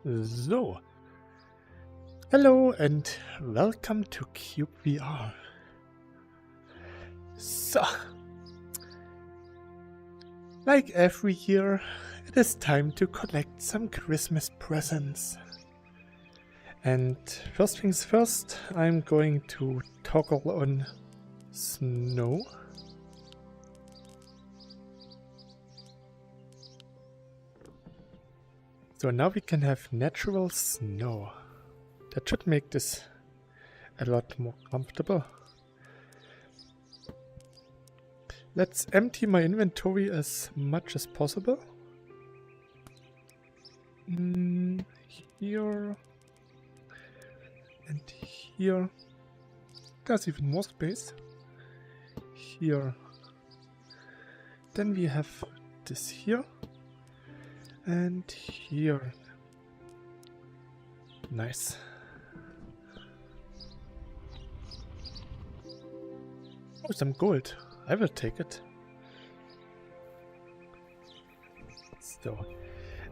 So, hello and welcome to cyubeVR. So, like every year, it is time to collect some Christmas presents. And first things first, I'm going to toggle on snow. So now we can have natural snow. That should make this a lot more comfortable. Let's empty my inventory as much as possible. Here and here. There's even more space. Here. Then we have this here. And here. Nice. Oh, some gold. I will take it. So,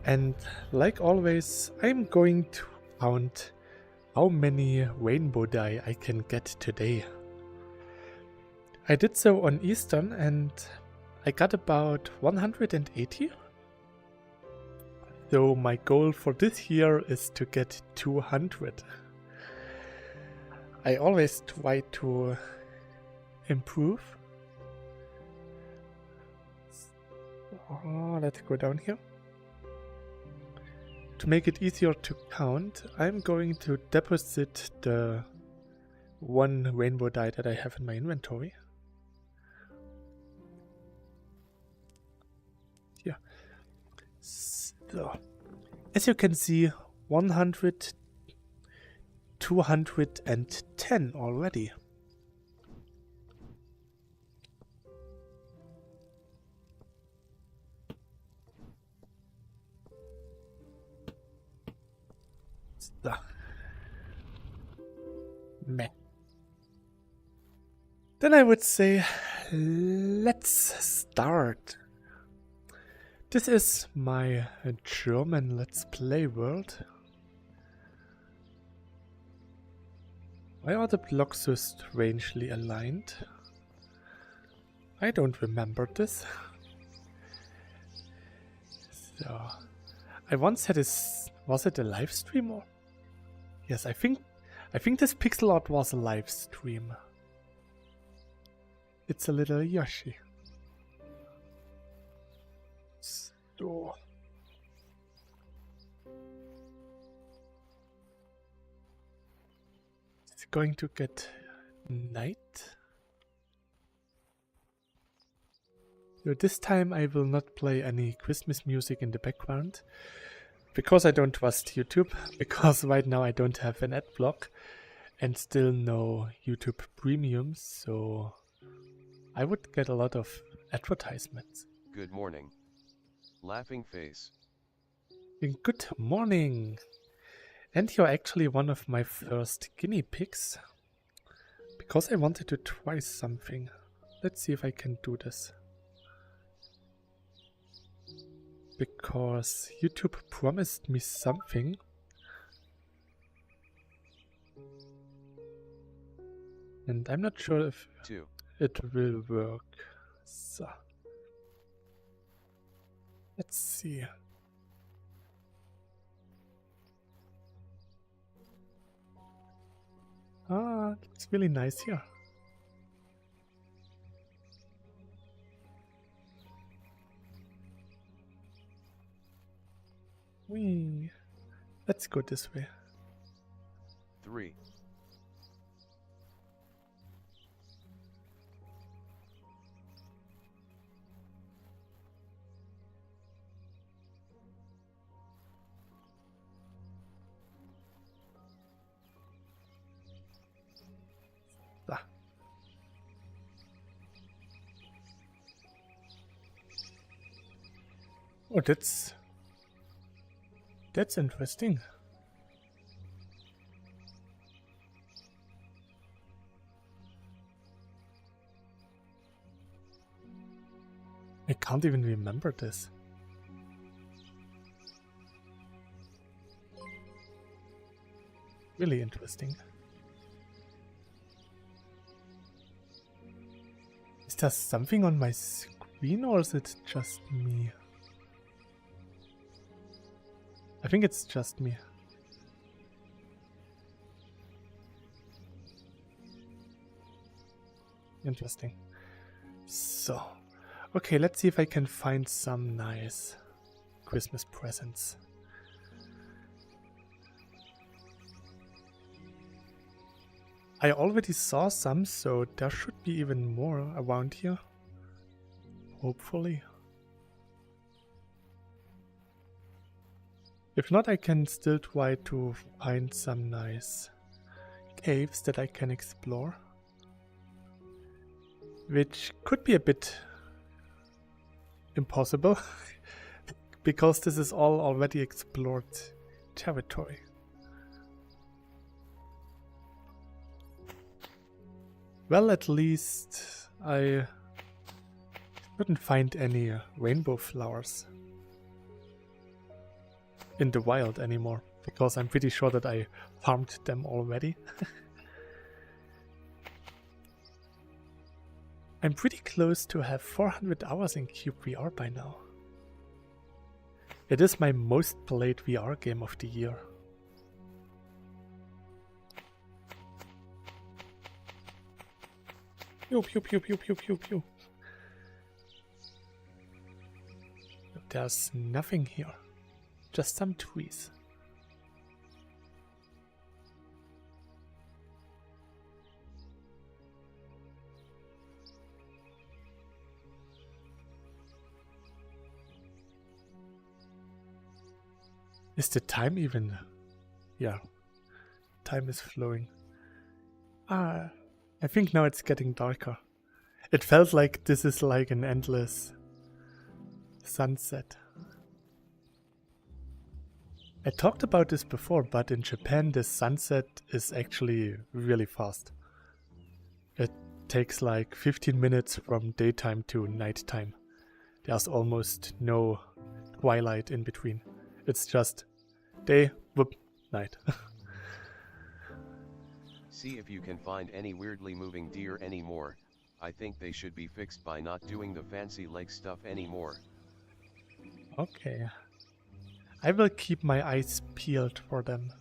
and like always, I'm going to count how many rainbow dye I can get today. I did so on Eastern and I got about 180. So my goal for this year is to get 200. I always try to improve. Oh, let's go down here. To make it easier to count, I'm going to deposit the one rainbow dye that I have in my inventory. Here. So, as you can see, 100, 210 already. So. Meh. Then I would say, let's start. This is my German Let's Play world. Why are the blocks so strangely aligned? I don't remember this. So, I once had this. Was it a live stream or? Yes, I think this pixel art was a live stream. It's a little Yoshi. So. It's going to get night. So this time I will not play any Christmas music in the background. Because I don't trust YouTube. Because right now I don't have an ad block. And still no YouTube Premium. So I would get a lot of advertisements. Good morning. Laughing face. Good morning. And you're actually one of my first guinea pigs. Because I wanted to try something. Let's see if I can do this. Because YouTube promised me something. And I'm not sure if it will work. So. Let's see. Ah, it's really nice here. Whee. Let's go this way. 3. Ah. Oh, that's interesting. I can't even remember this. Really interesting. Is there something on my screen or is it just me? I think it's just me. Interesting. So, okay, let's see if I can find some nice Christmas presents. I already saw some, so there should be even more around here. Hopefully. If not, I can still try to find some nice caves that I can explore. Which could be a bit impossible, because this is all already explored territory. Well, at least I couldn't find any rainbow flowers in the wild anymore, because I'm pretty sure that I farmed them already. I'm pretty close to have 400 hours in cyubeVR by now. It is my most played VR game of the year. Pew pew pew pew pew pew pew. There's nothing here. Just some trees. Is the time even? Yeah. Time is flowing. Ah, I think now it's getting darker. It felt like this is like an endless sunset. I talked about this before, but in Japan the sunset is actually really fast. It takes like 15 minutes from daytime to nighttime. There's almost no twilight in between. It's just day, whoop, night. See if you can find any weirdly moving deer anymore. I think they should be fixed by not doing the fancy leg stuff anymore. Okay. I will keep my eyes peeled for them.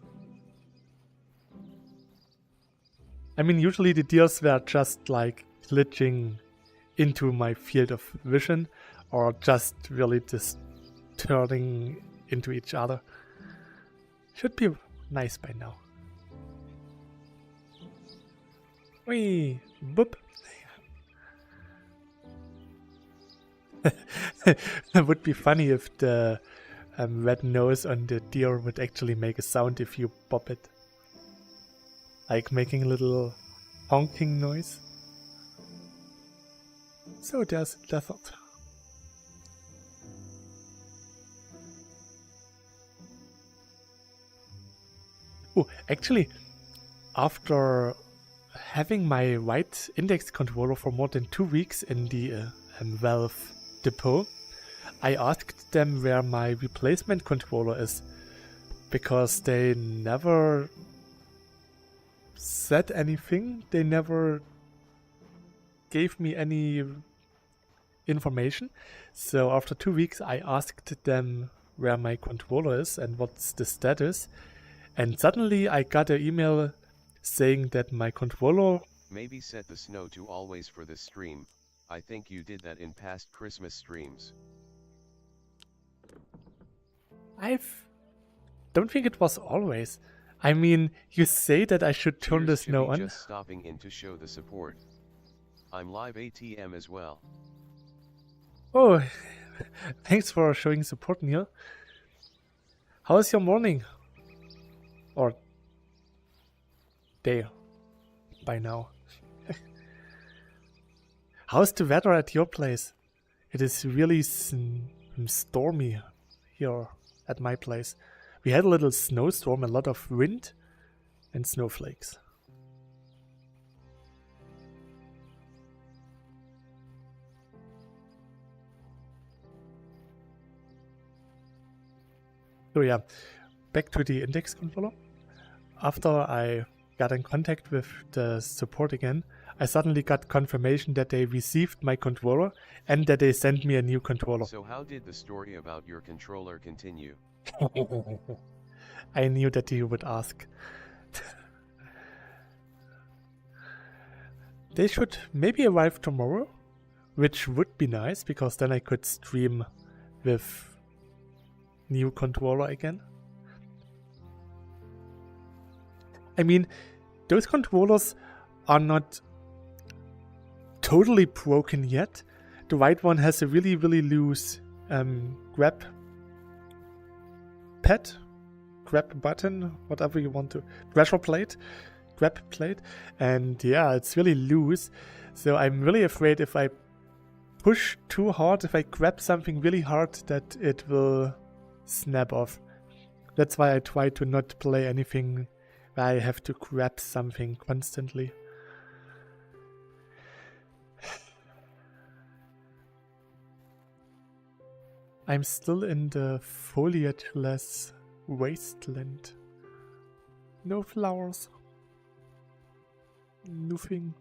I mean, usually the deers were just like glitching into my field of vision, or just really just turning into each other. Should be nice by now. Whee! Boop! It would be funny if the red nose on the deer would actually make a sound if you pop it. Like making a little honking noise. So there's the thought. Oh, actually, after having my white index controller for more than 2 weeks in the Valve depot, I asked them where my replacement controller is, because they never said anything, they never gave me any information. So after 2 weeks I asked them where my controller is and what's the status, and suddenly I got an email saying that my controller... Maybe set the snow to always for this stream. I think you did that in past Christmas streams. Don't think it was always. I mean, you say that I should turn the snow on. Just stopping in to show the support. I'm live ATM as well. Oh, thanks for showing support, Neil. How's your morning? Or day by now. How's the weather at your place? It is really stormy here at my place. We had a little snowstorm, a lot of wind and snowflakes. So yeah, back to the index controller. after I got in contact with the support again, I suddenly got confirmation that they received my controller and that they sent me a new controller. So how did the story about your controller continue? I knew that you would ask. They should maybe arrive tomorrow, which would be nice because then I could stream with new controller again. I mean, those controllers are not totally broken yet. The right one has a really, really loose grab pad, grab button, whatever you want to, pressure plate, grab plate, and yeah, it's really loose. So I'm really afraid if I push too hard, if I grab something really hard, that it will snap off. That's why I try to not play anything where I have to grab something constantly. I'm still in the foliage-less wasteland. No flowers. Nothing.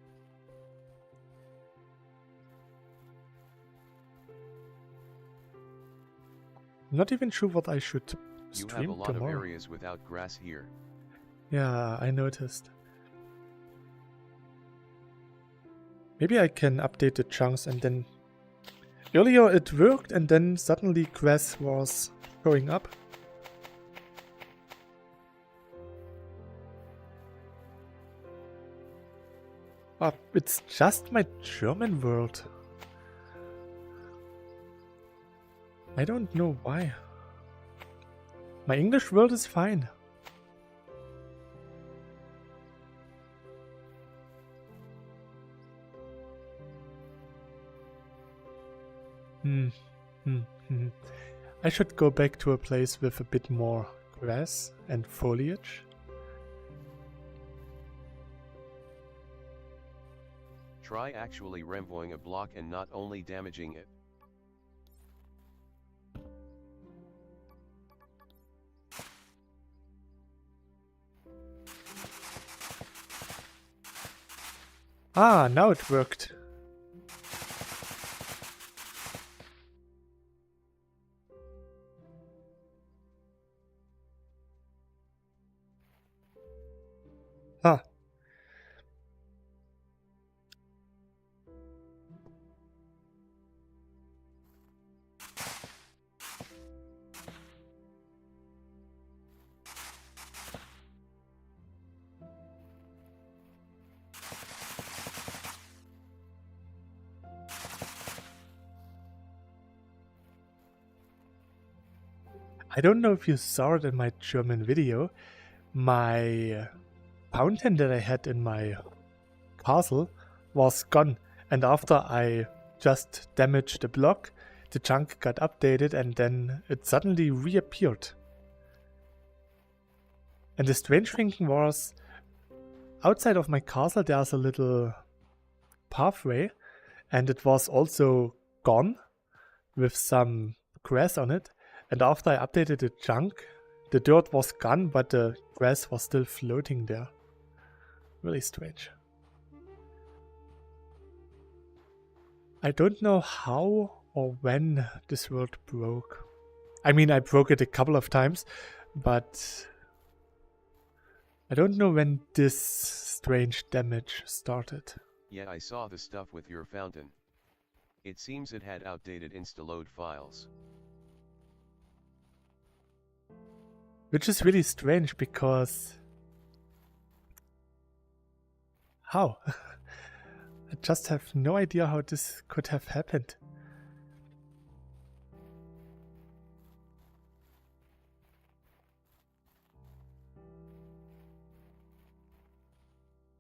Not even sure what I should stream You have a lot tomorrow. of areas without grass here. Yeah, I noticed. Maybe I can update the chunks and then... Earlier it worked and then suddenly grass was showing up. Oh, it's just my German world. I don't know why. My English world is fine. I should go back to a place with a bit more grass and foliage. Try actually renvoying a block and not only damaging it. Ah, now it worked. Huh. I don't know if you saw it in my German video. My fountain that I had in my castle was gone, and after I just damaged the block, the chunk got updated and then it suddenly reappeared. And the strange thing was, outside of my castle there's a little pathway, and it was also gone with some grass on it. And after I updated the chunk, the dirt was gone, but the grass was still floating there. Really strange. I don't know how or when this world broke. I mean, I broke it a couple of times, but I don't know when this strange damage started. Yeah, I saw the stuff with your fountain. It seems it had outdated installode files. Which is really strange because... How? I just have no idea how this could have happened.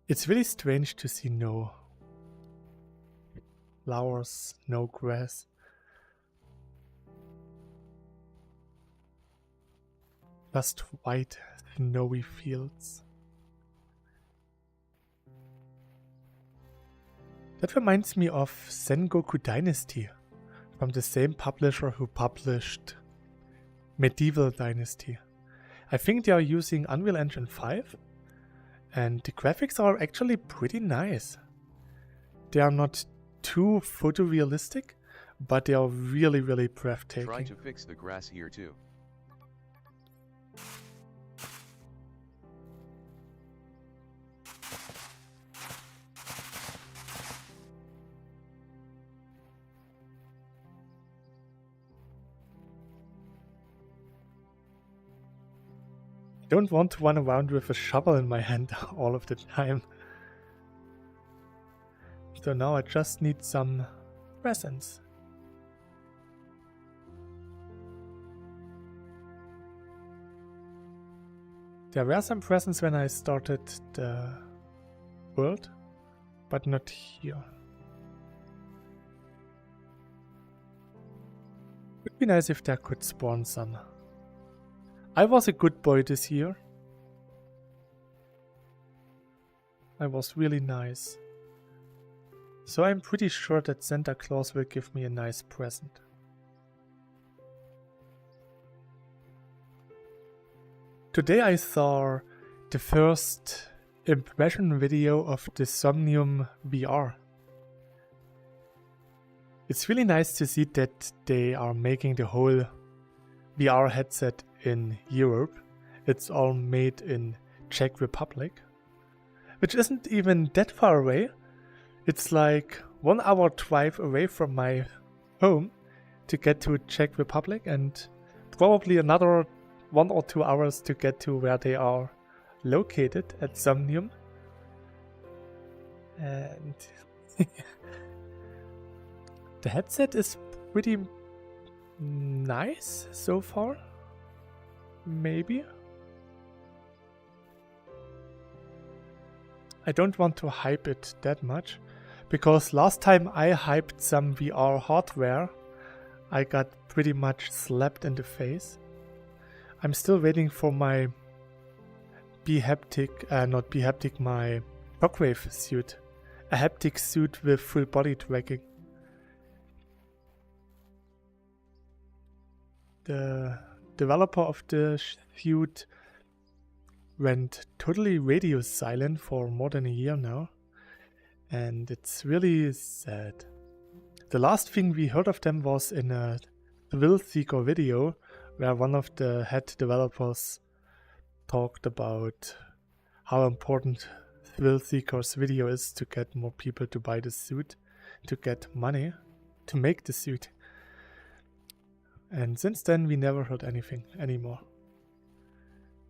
It's really strange to see no flowers, no grass. Just white, snowy fields. That reminds me of Sengoku Dynasty, from the same publisher who published Medieval Dynasty. I think they are using Unreal Engine 5, And the graphics are actually pretty nice. They are not too photorealistic, but they are really, really breathtaking. Try to fix the grass here too. I don't want to run around with a shovel in my hand all of the time. So now I just need some presents. There were some presents when I started the world, but not here. Would be nice if there could spawn some. I was a good boy this year. I was really nice. So I'm pretty sure that Santa Claus will give me a nice present. Today I saw the first impression video of the cyubeVR. It's really nice to see that they are making the whole VR headset in Europe. It's all made in Czech Republic, which isn't even that far away. It's like 1 hour drive away from my home to get to Czech Republic, and probably another 1 or 2 hours to get to where they are located at Somnium. And the headset is pretty nice so far. Maybe. I don't want to hype it that much, because last time I hyped some VR hardware, I got pretty much slapped in the face. I'm still waiting for my my Shockwave suit. A haptic suit with full body tracking. The developer of the suit went totally radio silent for more than a year now, and it's really sad. The last thing we heard of them was in a Thrill Seeker video where one of the head developers talked about how important Thrill Seeker's video is to get more people to buy the suit, to get money to make the suit. And since then we never heard anything anymore.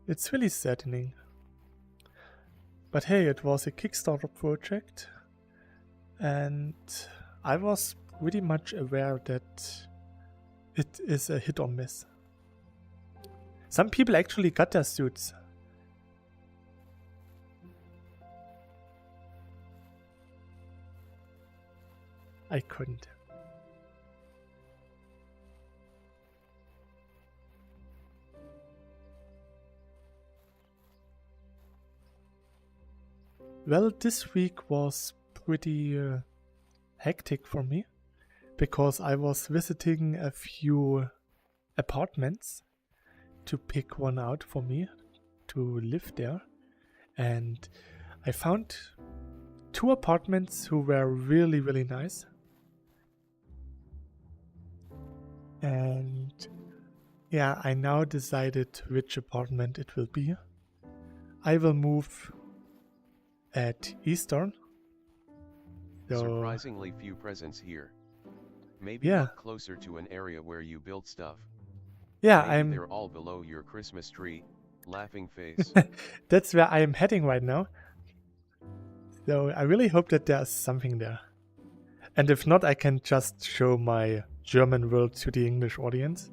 It's really saddening. But hey, it was a Kickstarter project, and I was pretty much aware that it is a hit or miss. Some people actually got their suits. I couldn't. Well, this week was pretty hectic for me, because I was visiting a few apartments to pick one out for me to live there, and I found 2 apartments who were really, really nice. And yeah, I now decided which apartment it will be. I will move at Eastern. So, surprisingly few presents here. Maybe yeah, look closer to an area where you build stuff. yeah, Maybe they're all below your Christmas tree. Laughing face. That's where I am heading right now. So I really hope that there's something there. And if not, I can just show my German world to the English audience.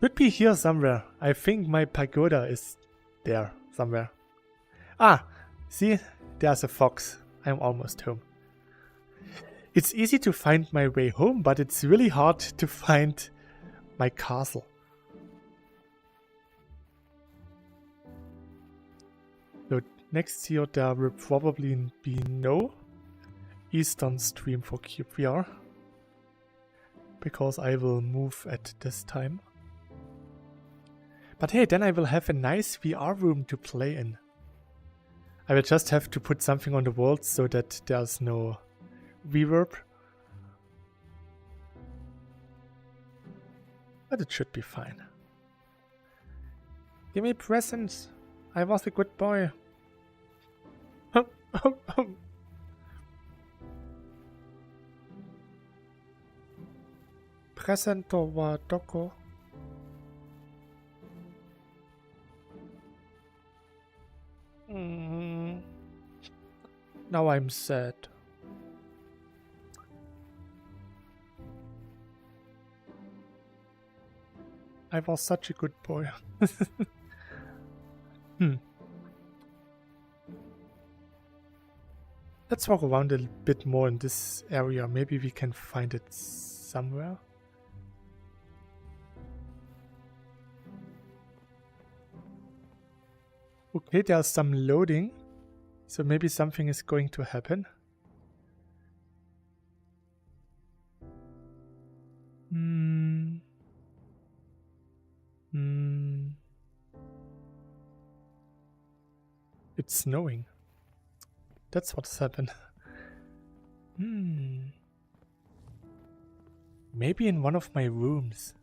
Could be here somewhere. I think my pagoda is there somewhere. Ah, see, there's a fox. I'm almost home. It's easy to find my way home, but it's really hard to find my castle. So next year there will probably be no Eastern stream for cyubeVR, because I will move at this time. But hey, then I will have a nice VR room to play in. I will just have to put something on the walls so that there's no reverb. But it should be fine. Give me presents. I was a good boy. Presento wa doko. Now I'm sad. I was such a good boy. Let's walk around a bit more in this area. Maybe we can find it somewhere. Okay, there's some loading. So maybe something is going to happen. It's snowing. That's what's happened. Maybe in one of my rooms.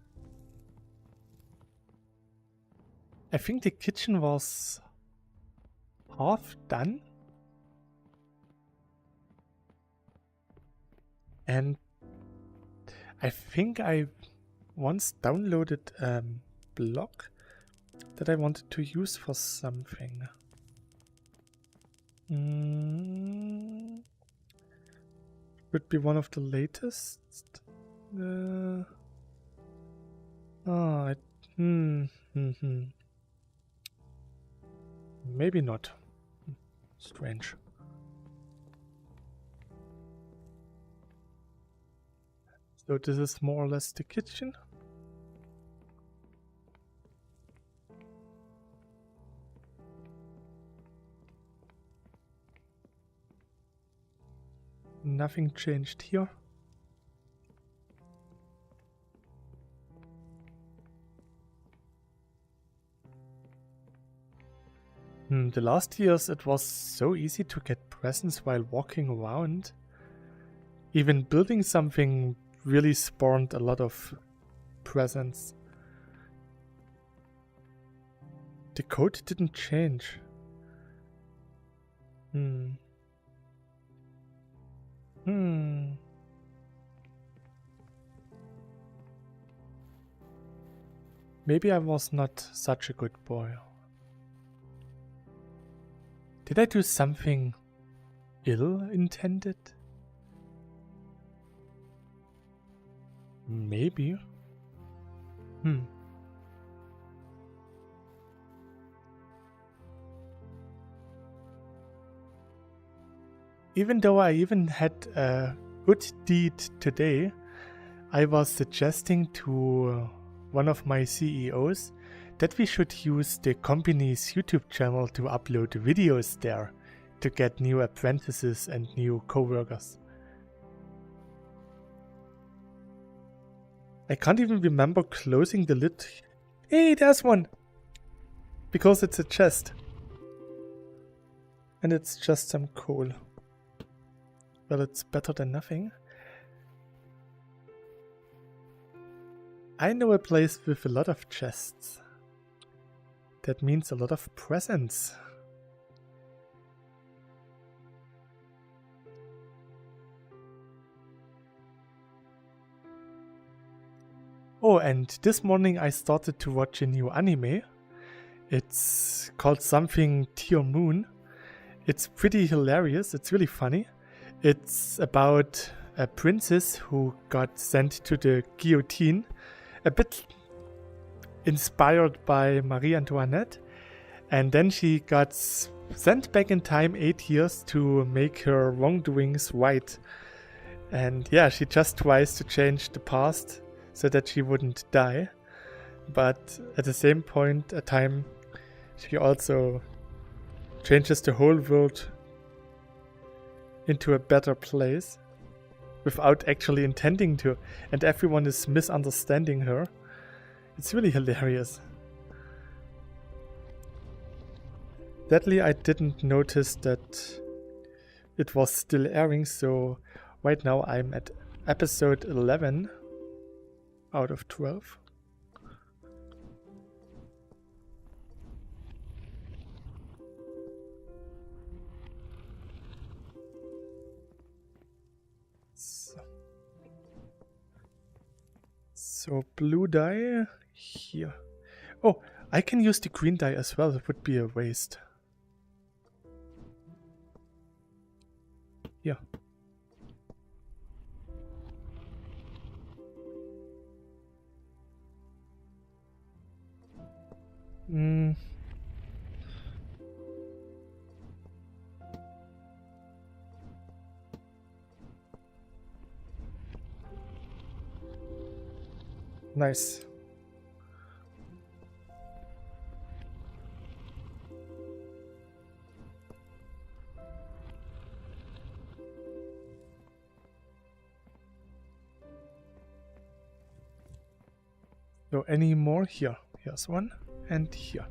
I think the kitchen was half done. And I think I once downloaded a block that I wanted to use for something. Would be one of the latest. Maybe not. Strange. So this is more or less the kitchen. Nothing changed here. The last years it was so easy to get presents while walking around. Even building something really spawned a lot of presents. The code didn't change. Maybe I was not such a good boy. Did I do something ill-intended? Maybe. Even though I even had a good deed today, I was suggesting to one of my CEOs that we should use the company's YouTube channel to upload videos there to get new apprentices and new co-workers. I can't even remember closing the lid. Hey, there's one! Because it's a chest. And it's just some coal. Well, it's better than nothing. I know a place with a lot of chests. That means a lot of presents. Oh, and this morning I started to watch a new anime. It's called something Tier Moon. It's pretty hilarious, it's really funny. It's about a princess who got sent to the guillotine, a bit inspired by Marie Antoinette, and then she got sent back in time 8 years to make her wrongdoings right. And yeah, she just tries to change the past so that she wouldn't die, but at the same point at time she also changes the whole world into a better place without actually intending to, and everyone is misunderstanding her. It's really hilarious. Sadly, I didn't notice that it was still airing, so right now I'm at episode 11 out of 12. So blue dye here. Oh, I can use the green dye as well. It would be a waste. Yeah. Nice. So any more here? Here's one, and here.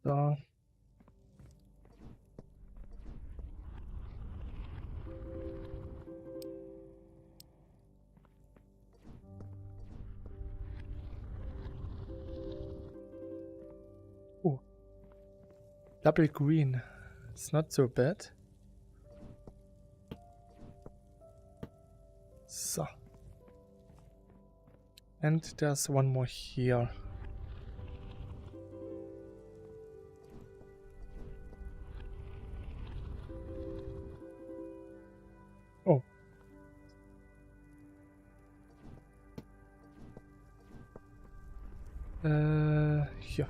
So oh, double green. It's not so bad. So. And there's one more here. Oh. Here.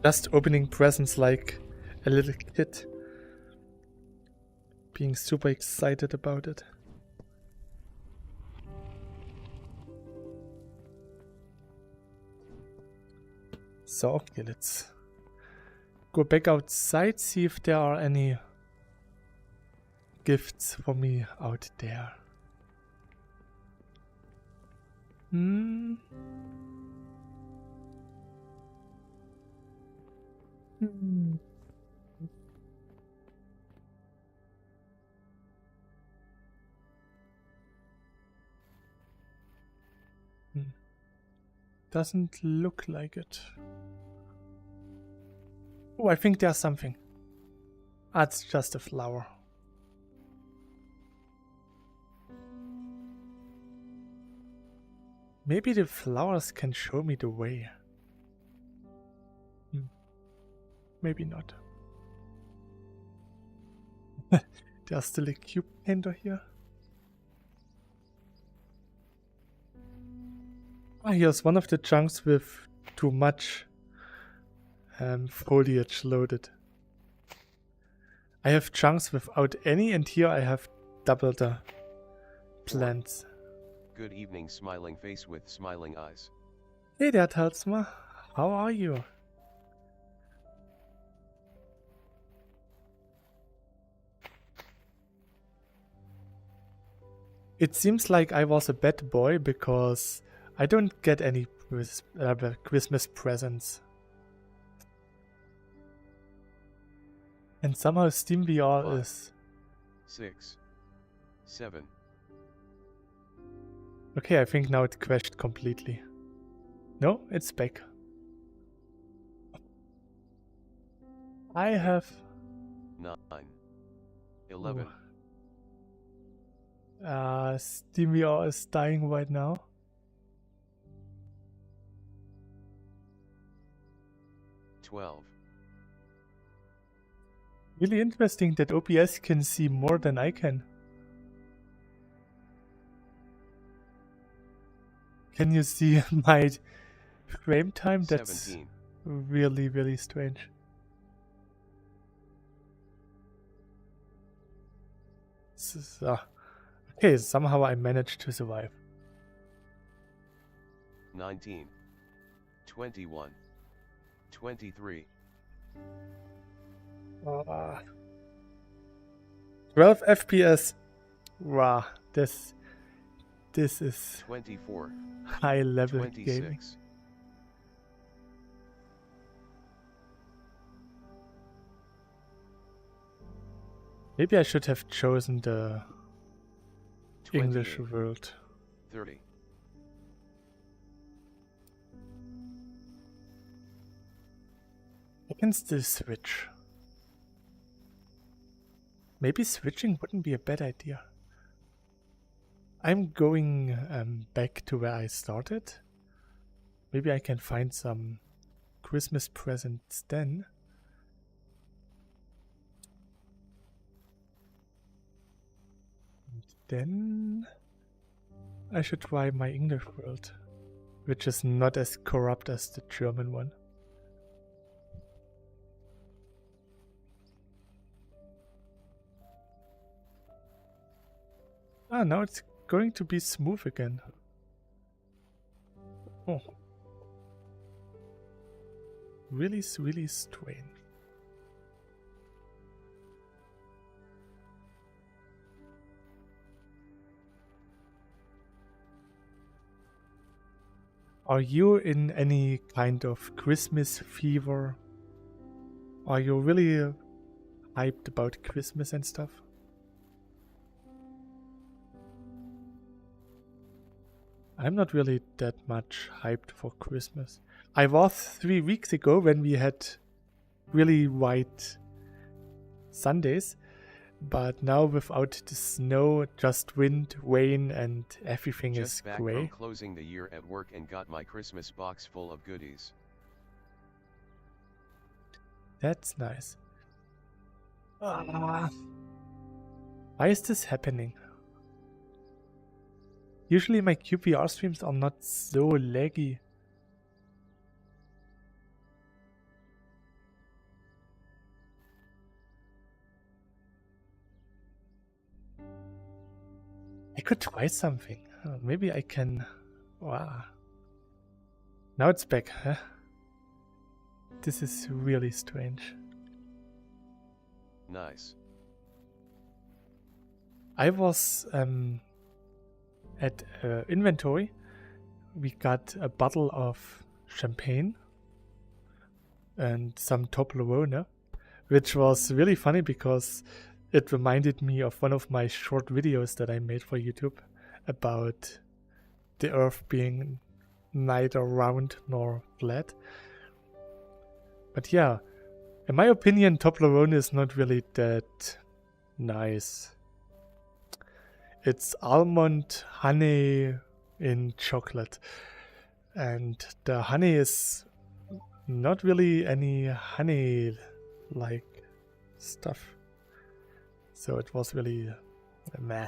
Just opening presents like a little kid. Being super excited about it. So, okay, let's go back outside, see if there are any gifts for me out there. Doesn't look like it. Oh, I think there's something. Ah, it's just a flower. Maybe the flowers can show me the way. Maybe not. There's still a cube painter here. Ah, here's one of the chunks with too much foliage loaded. I have chunks without any, and here I have double the plants. Good evening, smiling face with smiling eyes. Hey there, Talsma. How are you? It seems like I was a bad boy because I don't get any Christmas presents. And somehow SteamVR is... 6, 7. Okay, I think now it crashed completely. No, it's back. I have... 9, 11. SteamVR is dying right now. 12. Really interesting that OBS can see more than I can. Can you see my frame time? That's 17. really, really strange. Okay, somehow I managed to survive. 19. 21. 23. Ah. 12 FPS. Wow, this is 24, high level gaming. 26. Maybe I should have chosen the English 28, world. 30. I can still switch. Maybe switching wouldn't be a bad idea. I'm going back to where I started. Maybe I can find some Christmas presents then. And then I should try my English world, which is not as corrupt as the German one. Ah, now it's going to be smooth again. Oh. Really strange. Are you in any kind of Christmas fever? Are you really hyped about Christmas and stuff? I'm not really that much hyped for Christmas. I was 3 weeks ago when we had really white Sundays, but now without the snow, just wind, rain, and everything Just is back grey. from closing the year at work and got my Christmas box full of goodies. That's nice. Why is this happening? Usually my cyubeVR streams are not so laggy. I could try something. Maybe I can... Wow. Now it's back, huh? This is really strange. Nice. I was at inventory. We got a bottle of champagne and some Toblerone, which was really funny because it reminded me of one of my short videos that I made for YouTube about the Earth being neither round nor flat. But yeah, in my opinion, Toblerone is not really that nice. It's almond honey in chocolate, and the honey is not really any honey-like stuff. So it was really meh.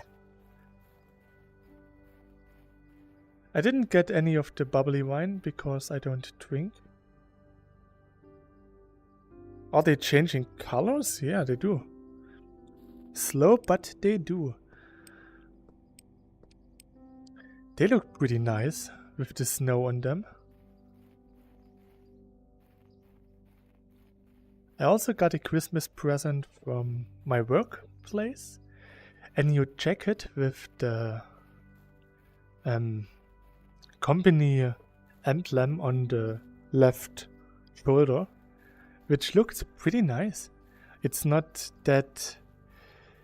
I didn't get any of the bubbly wine because I don't drink. Are they changing colors? Yeah, they do. Slow, but they do. They look pretty nice with the snow on them. I also got a Christmas present from my workplace. A new jacket with the company emblem on the left shoulder, which looks pretty nice. It's not that...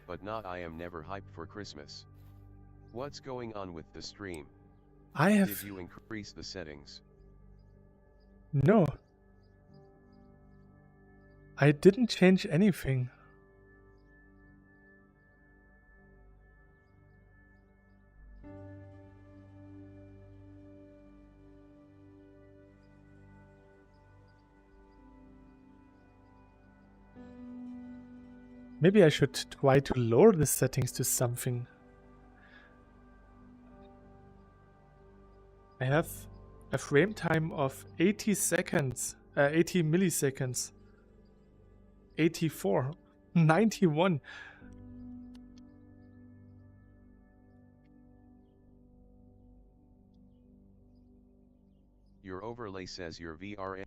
But not I am never hyped for Christmas. What's going on with the stream? Did you increase the settings? No. I didn't change anything. Maybe I should try to lower the settings to something. I have a frame time of 80 seconds, 80 milliseconds, 84, 91. Your overlay says your VR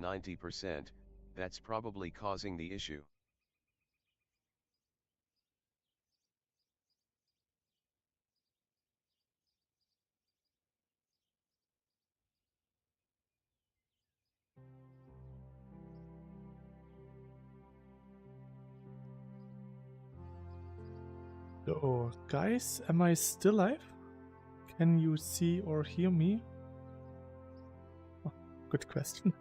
90%, that's probably causing the issue. So, guys, am I still live? Can you see or hear me? Oh, good question.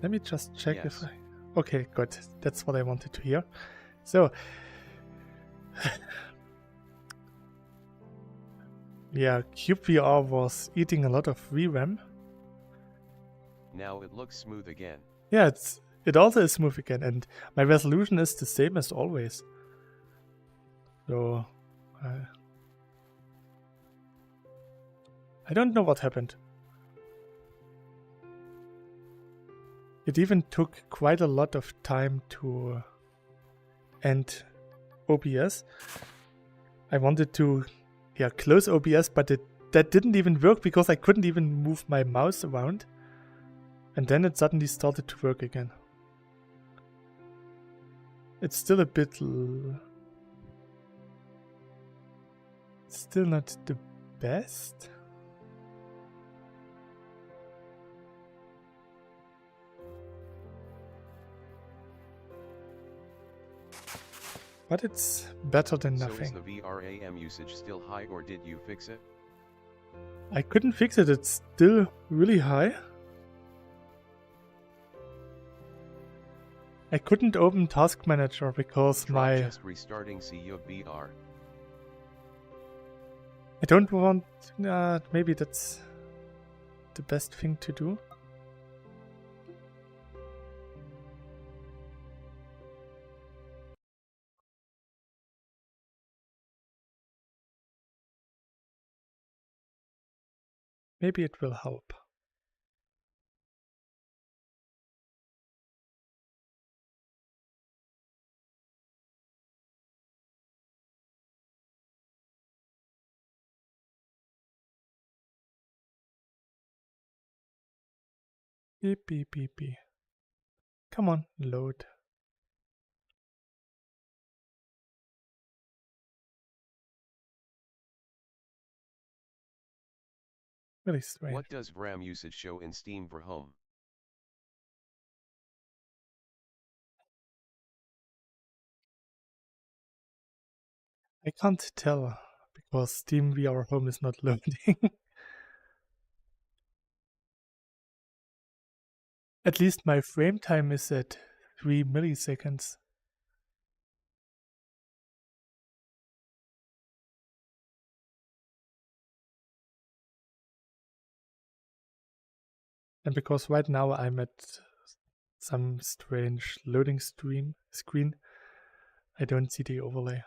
Let me just check if Yes. I... Okay, good. That's what I wanted to hear. So, yeah, cyubeVR was eating a lot of VRAM. Now it looks smooth again. Yeah, it also is smooth again, and my resolution is the same as always. So, I don't know what happened. It even took quite a lot of time to end OBS. I wanted to close OBS, but that didn't even work because I couldn't even move my mouse around. And then it suddenly started to work again. It's still a bit... still not the best. But it's better than nothing. So is the VRAM usage still high or did you fix it? I couldn't fix it, it's still really high. I couldn't open Task Manager because Try just restarting cyubeVR. I don't want... maybe that's the best thing to do. Maybe it will help. Beep, beep, beep, beep. Come on, load. Really strange. What does VRAM usage show in Steam for Home? I can't tell because Steam VR Home is not loading. At least my frame time is at 3 milliseconds. And because right now I'm at some strange loading screen, I don't see the overlay.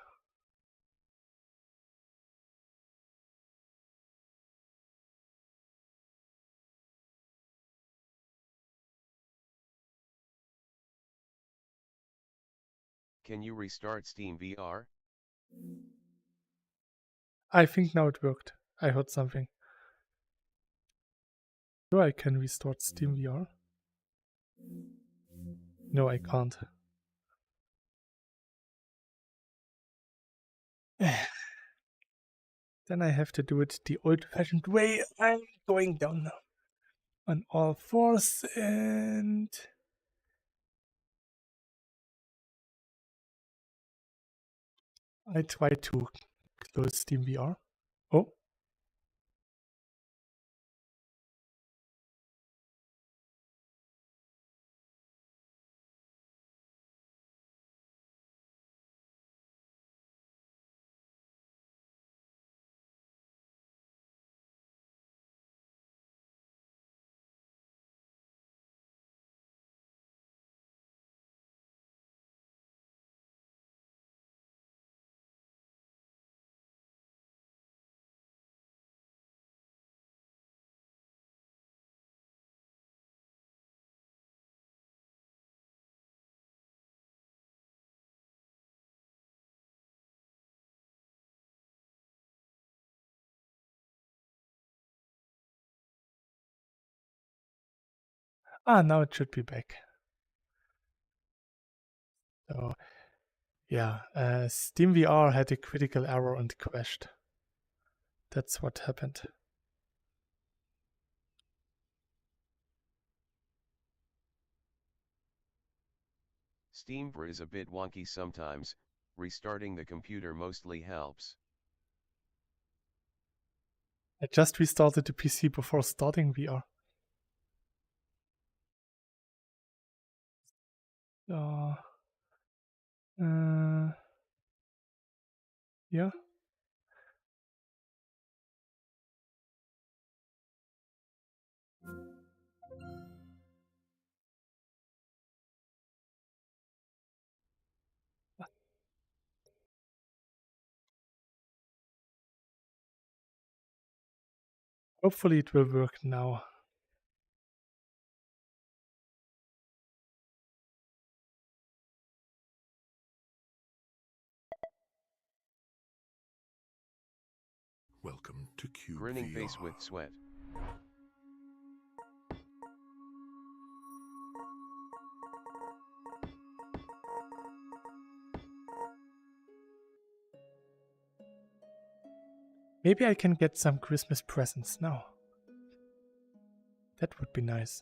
Can you restart Steam VR? I think now it worked. I heard something. So I can restart Steam VR? No, I can't. Then I have to do it the old-fashioned way. I'm going down now on all fours and I try to close Steam VR. Oh, Ah, now it should be back. So, yeah, SteamVR had a critical error and crashed. That's what happened. SteamVR is a bit wonky sometimes, restarting the computer mostly helps. I just restarted the PC before starting VR. Yeah. Hopefully it will work now. Welcome to CubeVR. Grinning face with sweat. Maybe I can get some Christmas presents now. That would be nice.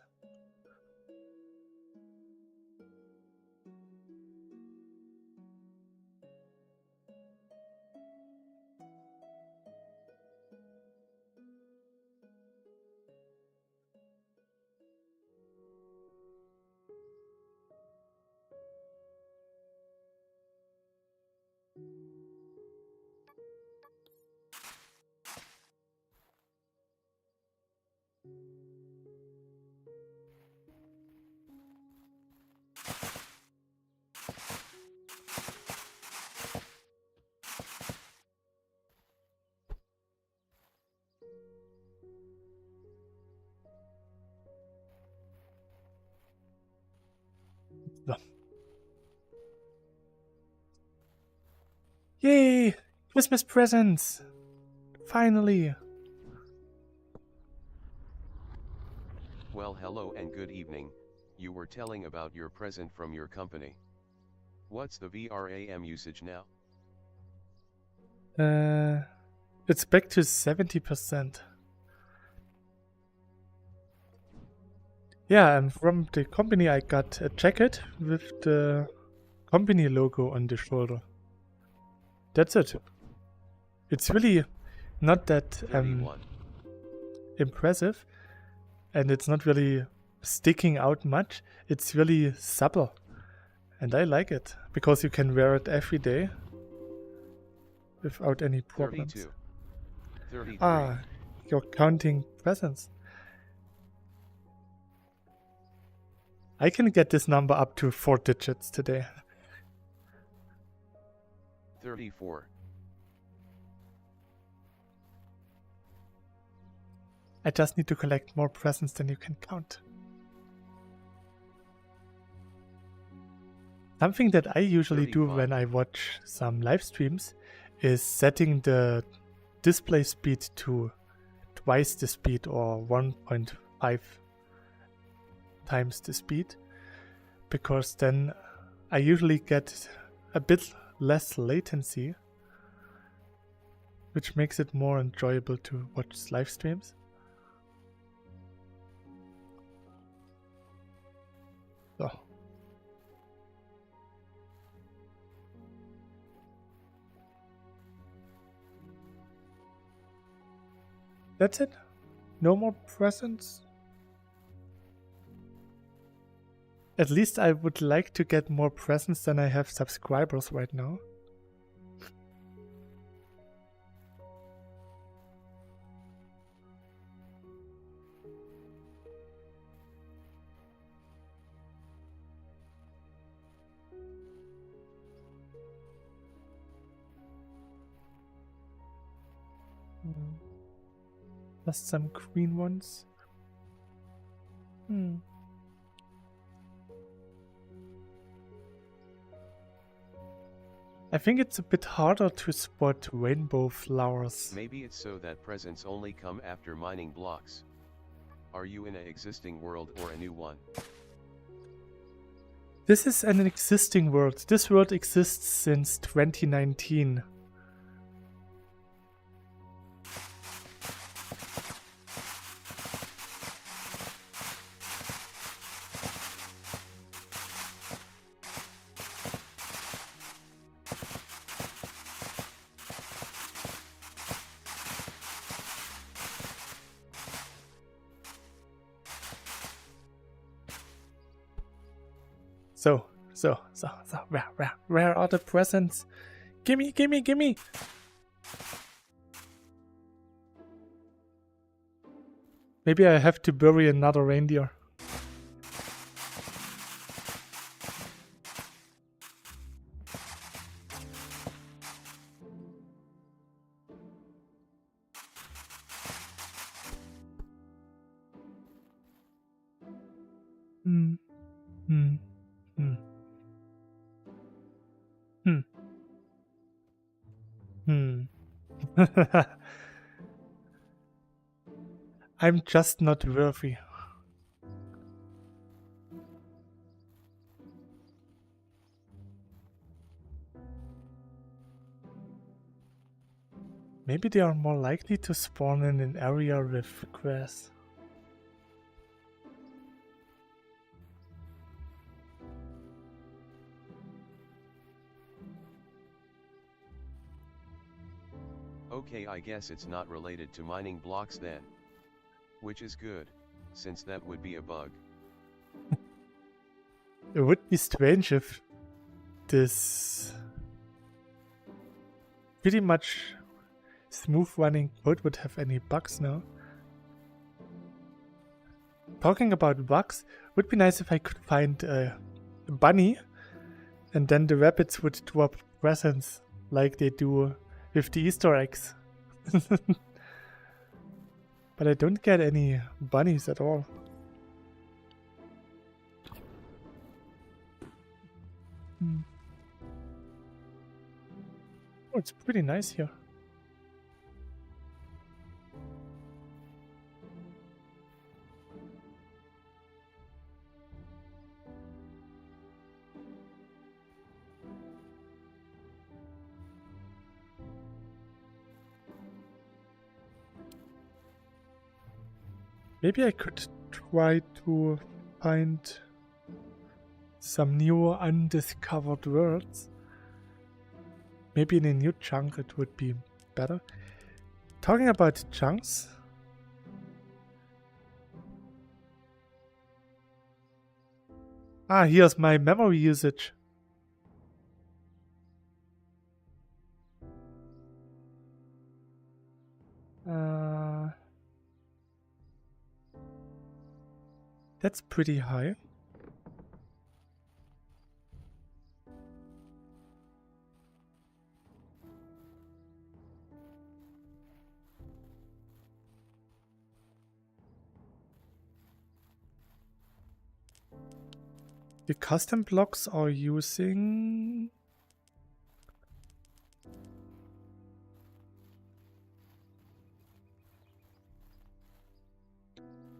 So. Yay! Christmas presents! Finally! Well, hello and good evening. You were telling about your present from your company. What's the VRAM usage now? It's back to 70%. Yeah, and from the company I got a jacket with the company logo on the shoulder. That's it. It's really not that 31. impressive, and it's not really sticking out much. It's really supple, and I like it because you can wear it every day without any problems. 32. 33. Ah, you're counting presents. I can get this number up to 4 digits today. 34. I just need to collect more presents than you can count. Something that I usually do 35. when I watch some live streams is setting the display speed to twice the speed or 1.5 times the speed, because then I usually get a bit less latency, which makes it more enjoyable to watch live streams. So. That's it? No more presents? At least I would like to get more presents than I have subscribers right now. Just some green ones. I think it's a bit harder to spot rainbow flowers. Maybe it's so that presents only come after mining blocks. Are you in an existing world or a new one? This is an existing world. This world exists since 2019. So, where are the presents? Gimme, gimme, gimme! Maybe I have to bury another reindeer. Hmm. Hmm. Hmm. Hmm. Hmm. I'm just not worthy. Maybe they are more likely to spawn in an area with grass. Okay, I guess it's not related to mining blocks then. Which is good, since that would be a bug. It would be strange if this pretty much smooth running code would have any bugs now. Talking about bugs, would be nice if I could find a bunny and then the rabbits would drop presents like they do with the Easter eggs. But I don't get any bunnies at all. Oh, it's pretty nice here. Maybe I could try to find some new undiscovered worlds. Maybe in a new chunk it would be better. Talking about chunks. Ah, here's my memory usage. That's pretty high. The custom blocks are using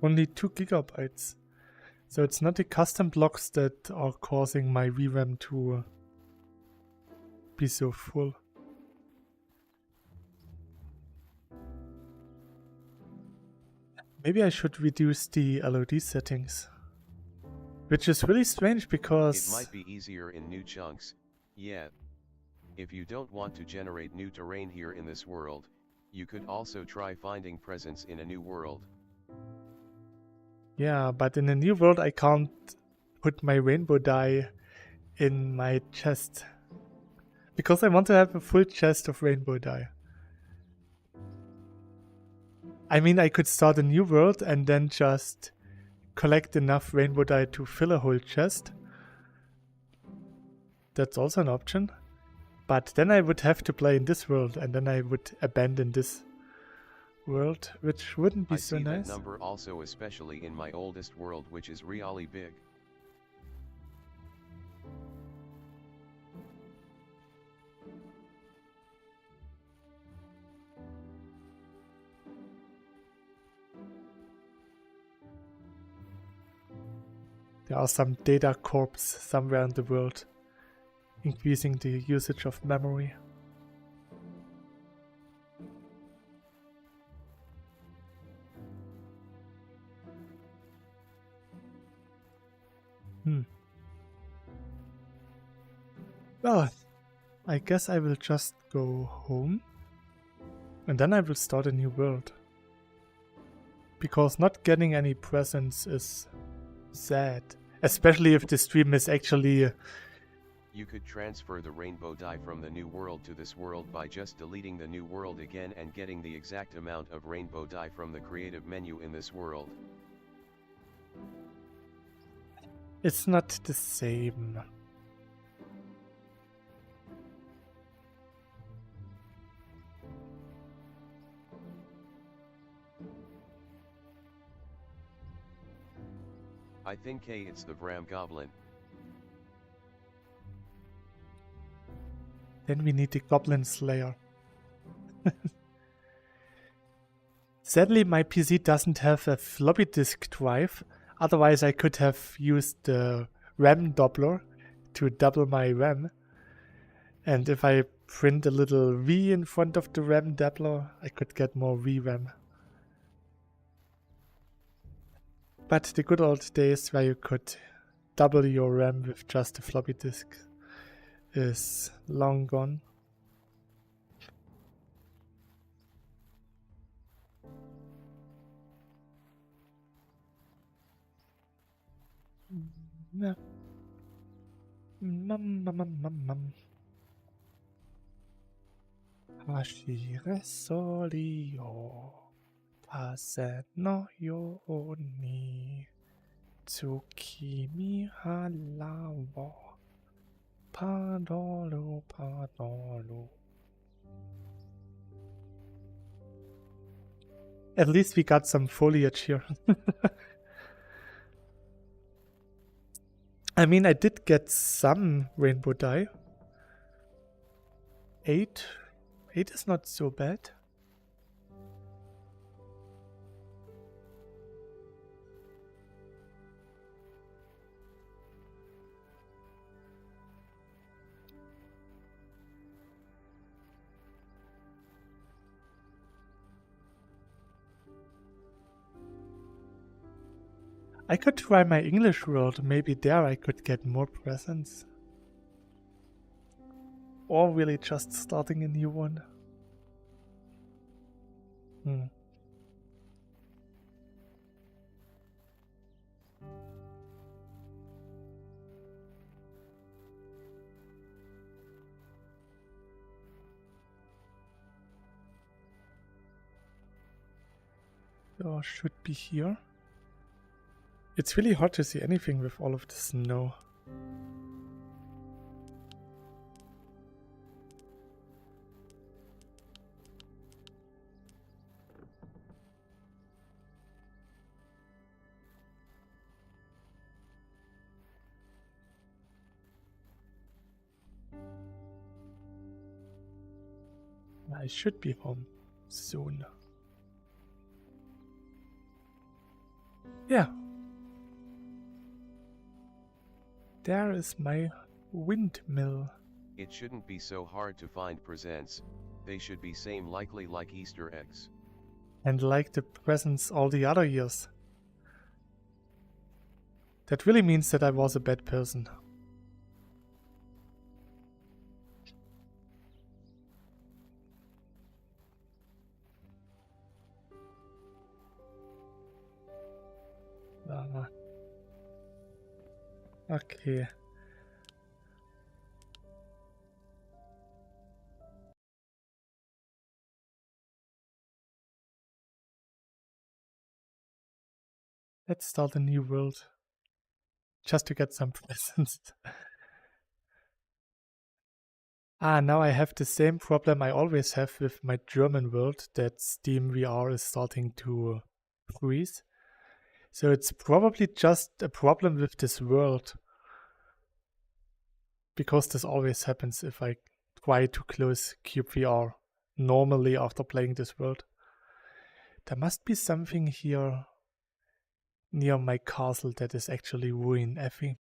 only 2 gigabytes. So it's not the custom blocks that are causing my VRAM to be so full. Maybe I should reduce the LOD settings. Which is really strange because... It might be easier in new chunks, yeah. If you don't want to generate new terrain here in this world, you could also try finding presents in a new world. Yeah, but in a new world I can't put my rainbow dye in my chest. Because I want to have a full chest of rainbow dye. I mean, I could start a new world and then just collect enough rainbow dye to fill a whole chest. That's also an option. But then I would have to play in this world and then I would abandon this world, which wouldn't be so nice. I see that number also, especially in my oldest world, which is really big. there are some data corps somewhere in the world, increasing the usage of memory. Well, I guess I will just go home and then I will start a new world. Because not getting any presents is sad. Especially if the stream is actually... You could transfer the rainbow dye from the new world to this world by just deleting the new world again and getting the exact amount of rainbow dye from the creative menu in this world. It's not the same. I think it's the Vram Goblin. Then we need the Goblin Slayer. Sadly, my PC doesn't have a floppy disk drive. Otherwise, I could have used the RAM doubler to double my RAM. And if I print a little V in front of the RAM doubler, I could get more VRAM. But the good old days where you could double your RAM with just a floppy disk is long gone. Yeah. Hashire solio tase no yo ni tsukimi halawo padolo padolo. At least we got some foliage here. I mean, I did get some rainbow dye. 8 is not so bad. I could try my English world, maybe there I could get more presents. Or really just starting a new one. So should be here. It's really hard to see anything with all of the snow. I should be home soon. Yeah. There is my windmill. It shouldn't be so hard to find presents, they should be same likely like Easter eggs. And like the presents all the other years. That really means that I was a bad person. Okay. Let's start a new world. Just to get some presents. Now I have the same problem I always have with my German world, that SteamVR is starting to freeze. So it's probably just a problem with this world. Because this always happens if I try to close cyubeVR normally after playing this world. There must be something here near my castle that is actually ruin Effie.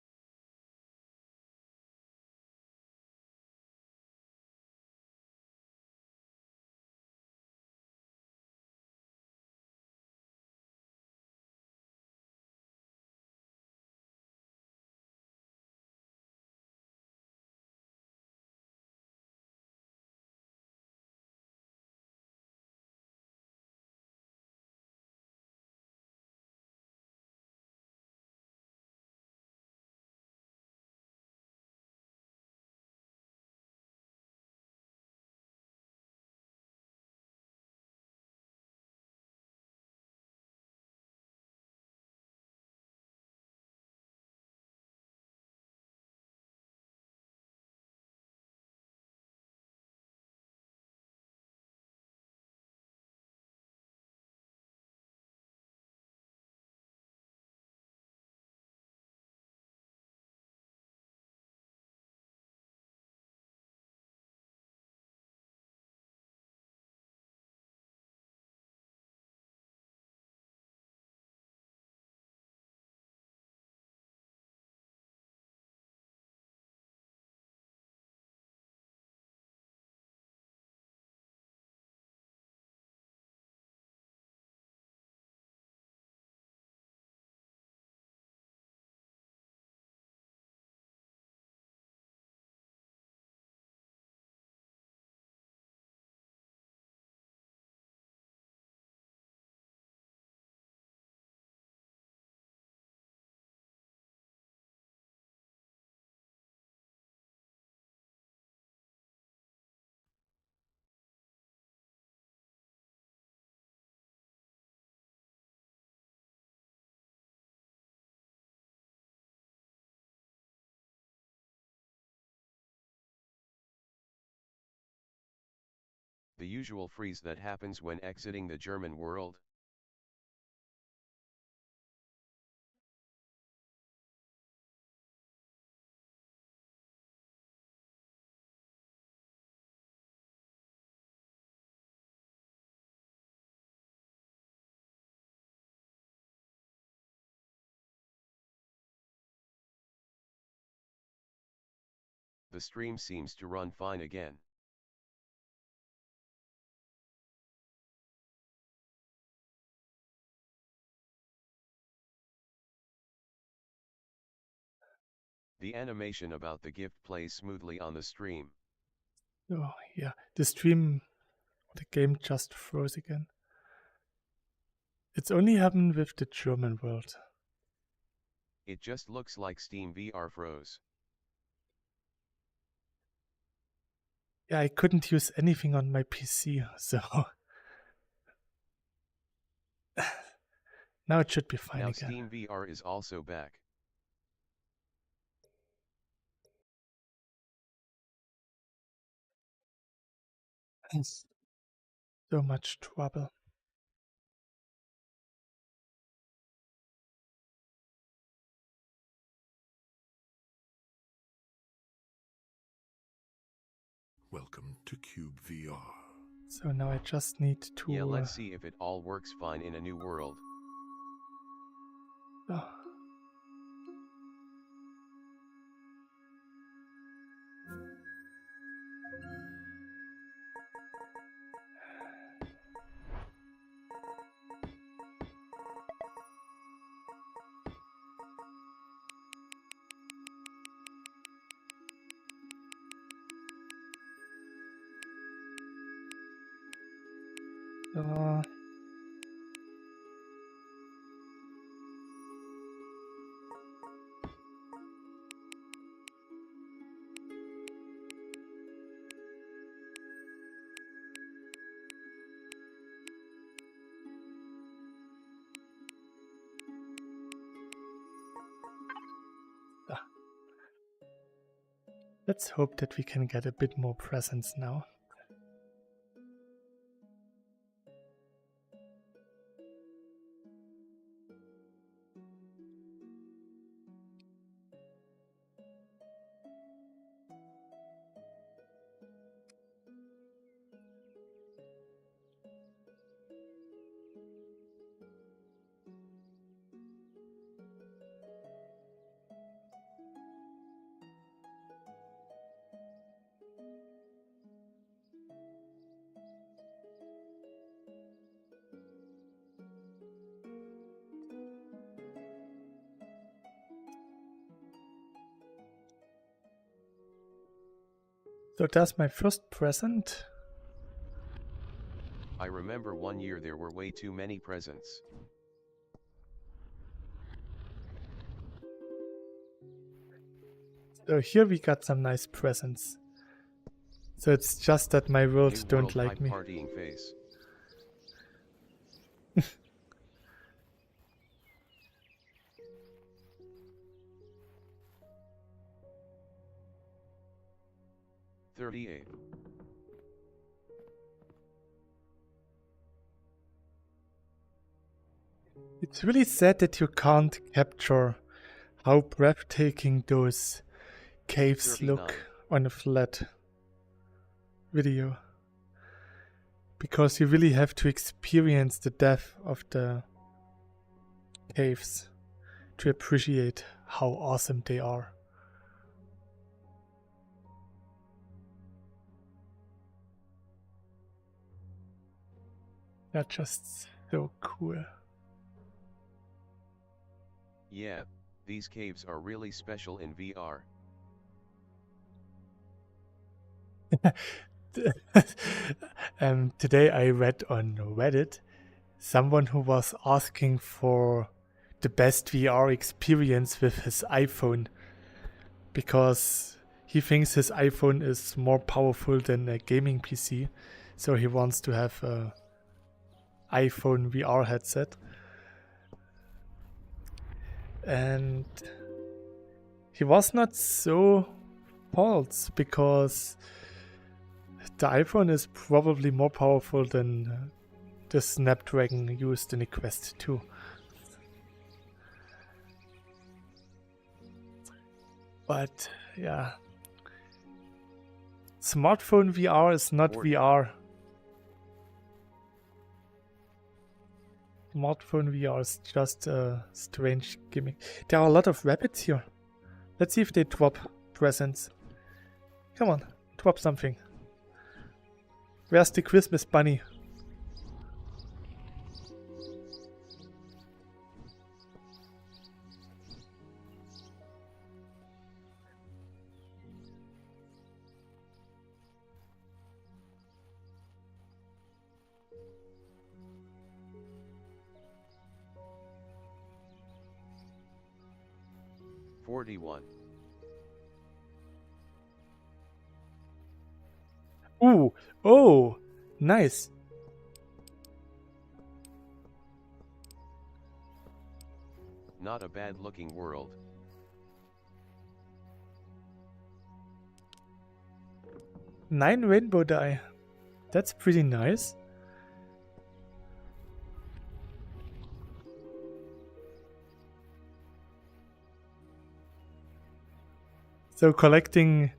The usual freeze that happens when exiting the German world. The stream seems to run fine again. The animation about the gift plays smoothly on the stream. Oh, yeah. The game just froze again. It's only happened with the German world. It just looks like Steam VR froze. Yeah, I couldn't use anything on my PC, so now it should be fine Now again. Steam VR is also back. So much trouble. Welcome to cyubeVR. So now I just need to... Yeah, let's see if it all works fine in a new world. Oh. Uh, let's hope that we can get a bit more presence now. So that's my first present. I remember one year there were way too many presents. So here we got some nice presents. So it's just that my world New don't world like hype me. partying face. $38. It's really sad that you can't capture how breathtaking those caves 39. look on a flat video. Because you really have to experience the depth of the caves to appreciate how awesome they are. They're just so cool. Yeah, these caves are really special in VR. Today I read on Reddit someone who was asking for the best VR experience with his iPhone because he thinks his iPhone is more powerful than a gaming PC, so he wants to have a iPhone VR headset. And he was not so false because the iPhone is probably more powerful than the Snapdragon used in the Quest 2. But yeah, smartphone VR is not 40. VR. Smartphone VR is just a strange gimmick. There are a lot of rabbits here. Let's see if they drop presents. Come on, drop something. Where's the Christmas bunny? $41. Ooh, oh, nice. Not a bad looking world. Nine rainbow dye. That's pretty nice. So collecting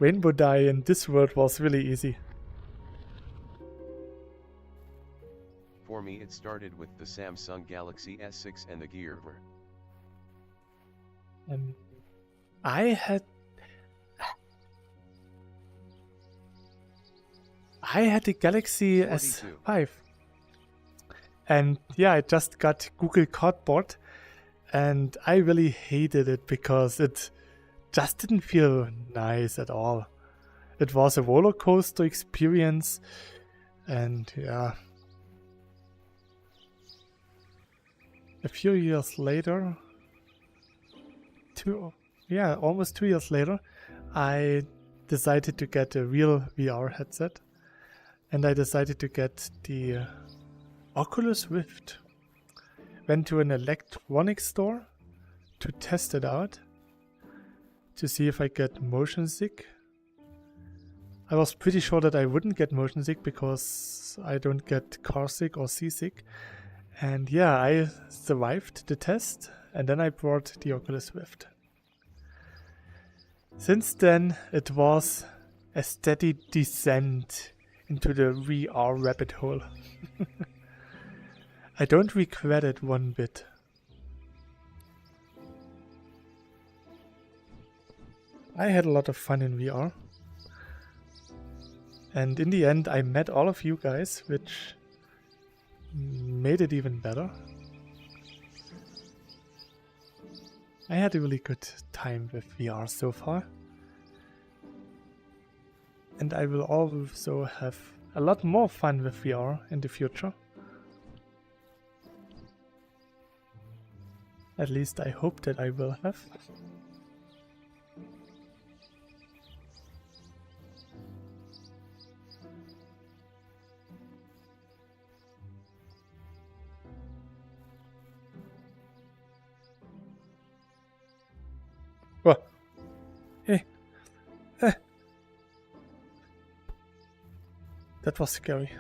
rainbow dye in this world was really easy. For me it started with the Samsung Galaxy S6 and the cyubeVR. I had the Galaxy 42. S5. And yeah, I just got Google Cardboard and I really hated it because it just didn't feel nice at all. It was a roller coaster experience and yeah. A few years later, almost 2 years later, I decided to get a real VR headset. And I decided to get the Oculus Rift. Went to an electronics store to test it out, to see if I get motion sick. I was pretty sure that I wouldn't get motion sick because I don't get car sick or seasick. And yeah, I survived the test and then I brought the Oculus Rift. Since then, it was a steady descent into the VR rabbit hole. I don't regret it one bit. I had a lot of fun in VR. And in the end, I met all of you guys, which made it even better. I had a really good time with VR so far. And I will also have a lot more fun with VR in the future. At least I hope that I will have. Oh. Hey. That was scary.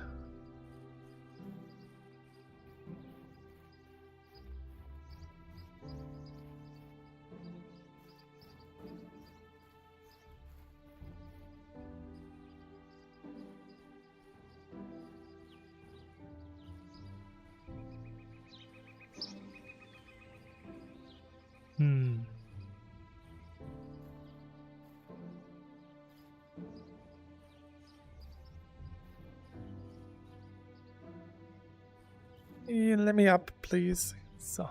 Let me up, please. So.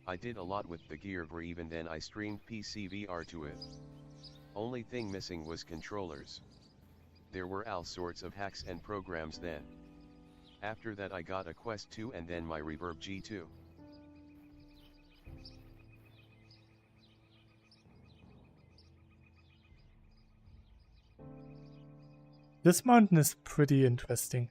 I did a lot with the cyubeVR, even then I streamed PCVR to it. Only thing missing was controllers. There were all sorts of hacks and programs then. After that I got a Quest 2 and then my Reverb G2. This mountain is pretty interesting.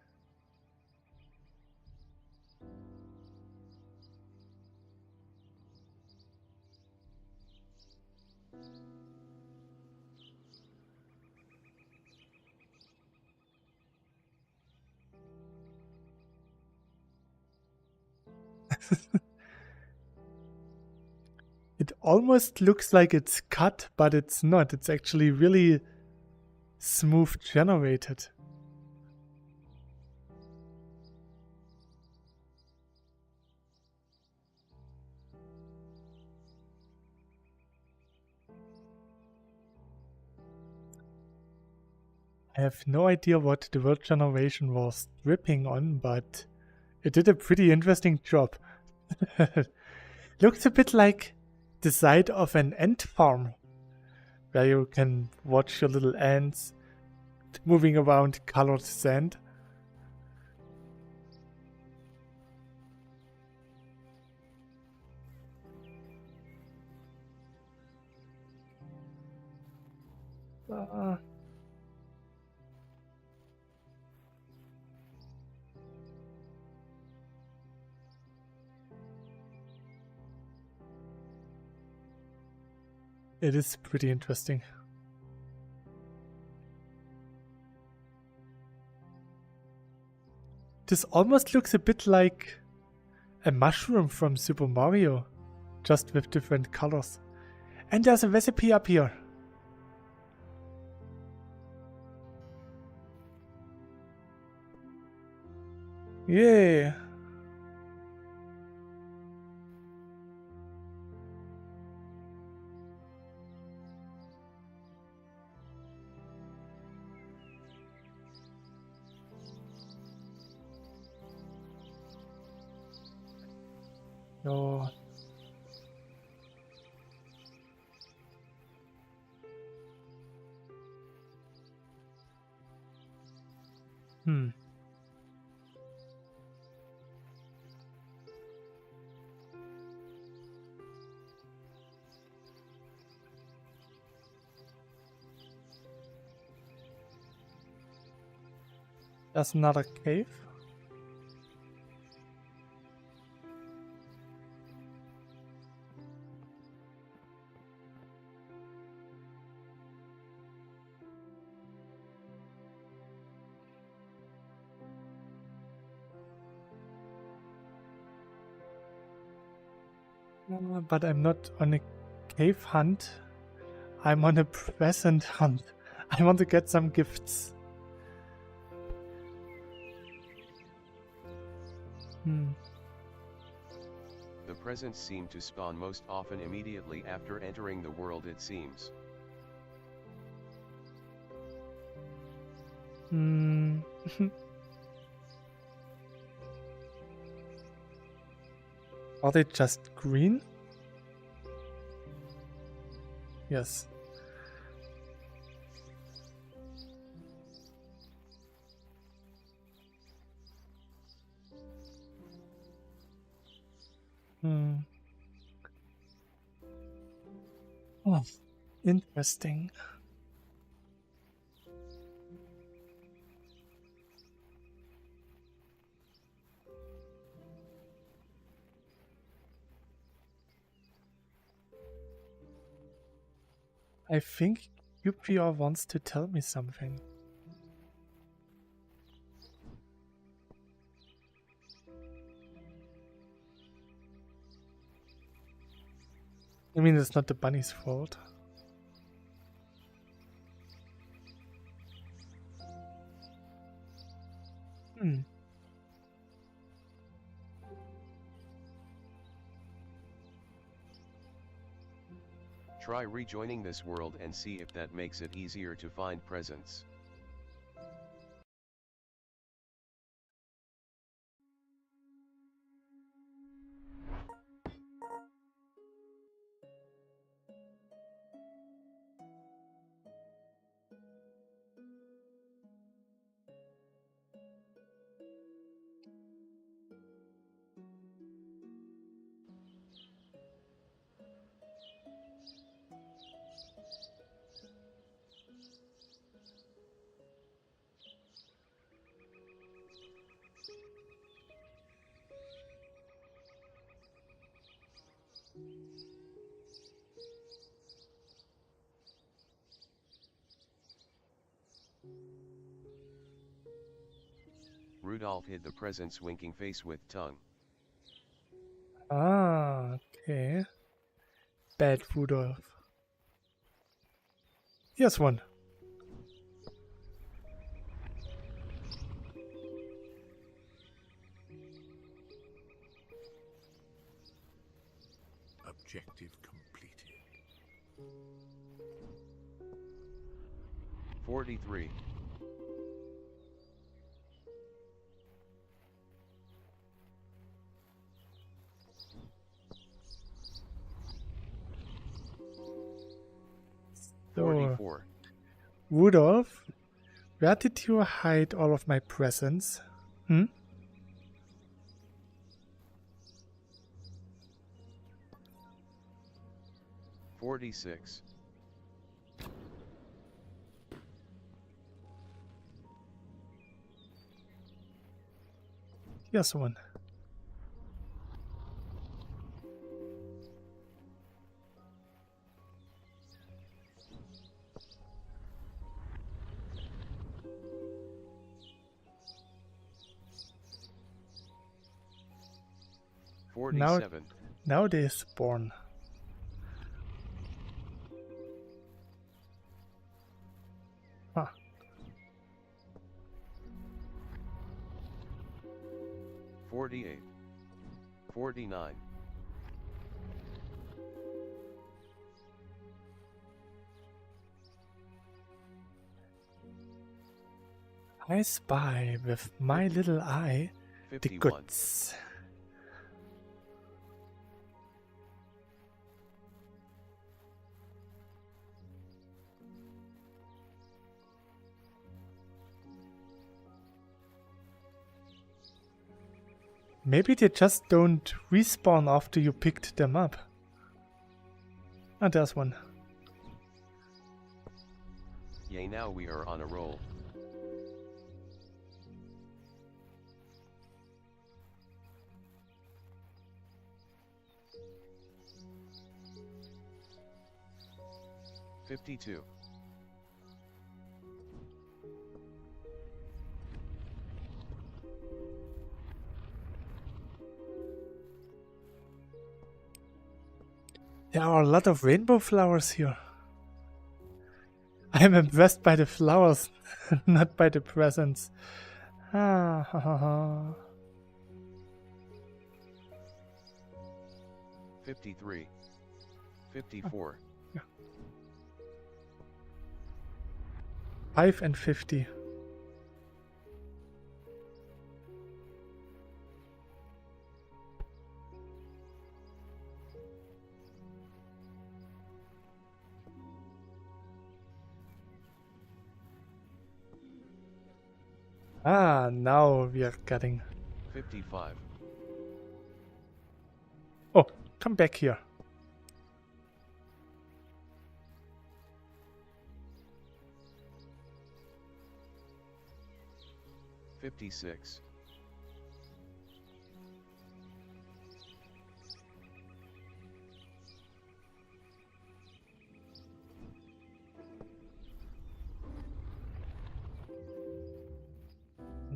It almost looks like it's cut, but it's not. It's actually really smooth generated. I have no idea what the word generation was dripping on, but it did a pretty interesting job. Looks a bit like the side of an ant farm, where you can watch your little ants moving around colored sand. It is pretty interesting. This almost looks a bit like a mushroom from Super Mario, just with different colors. And there's a recipe up here. Yay! No. There's another cave. But I'm not on a cave hunt. I'm on a present hunt. I want to get some gifts. The presents seem to spawn most often immediately after entering the world, it seems. Hmm. Are they just green? Yes. Hmm. Oh, interesting. I think cyubeVR wants to tell me something. I mean, it's not the bunny's fault. Hmm. Try rejoining this world and see if that makes it easier to find presents. Rudolph hid the present's winking face with tongue. Ah, okay. Bad Rudolph. Here's one. Objective completed. 43. So, 44. Rudolph, where did you hide all of my presents? Hmm? $46. Here's one. Now, 47. now they spawn. Huh. 48. 49. I spy with my little eye the 51. goods. Maybe they just don't respawn after you picked them up. Ah, there's one. Yay, now we are on a roll. $52. There are a lot of rainbow flowers here. I'm impressed by the flowers, not by the presents. Ah, ha, ha, ha. 53. 54. 5 and 50. Ah, now we are getting... 55. Oh, come back here. $56.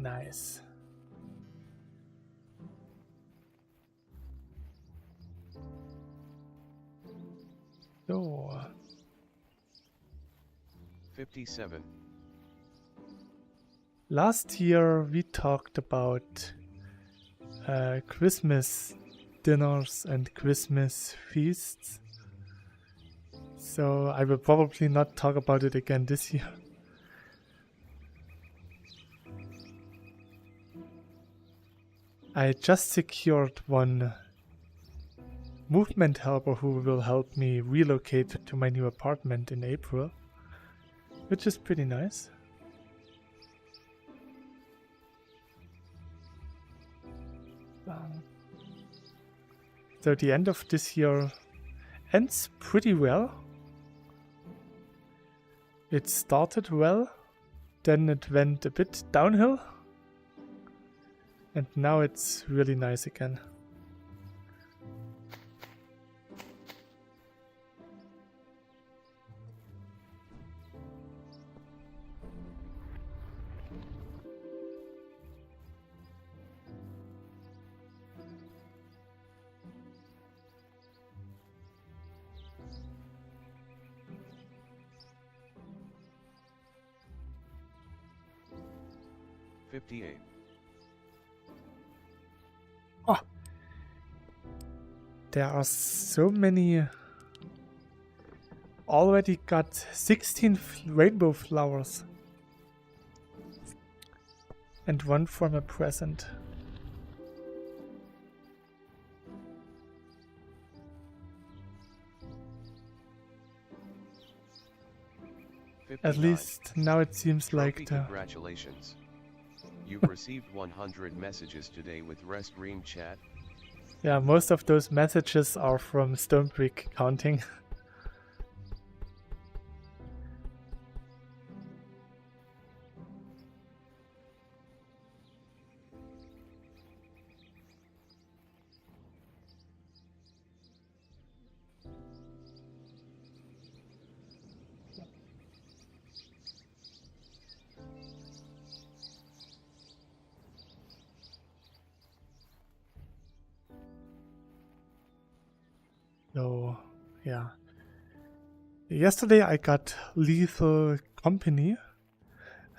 Nice. So, 57. last year we talked about Christmas dinners and Christmas feasts. So I will probably not talk about it again this year. I just secured one movement helper who will help me relocate to my new apartment in April, which is pretty nice. So the end of this year ends pretty well. It started well, then it went a bit downhill, and now it's really nice again. $58. Oh, there are so many. Already got 16 rainbow flowers. And one from a present. At 59. least now it seems Trophy, like the... congratulations. You've received 100 messages today with Rest Dream Chat. Yeah, most of those messages are from Stonebrick Counting. So, yeah. Yesterday I got Lethal Company,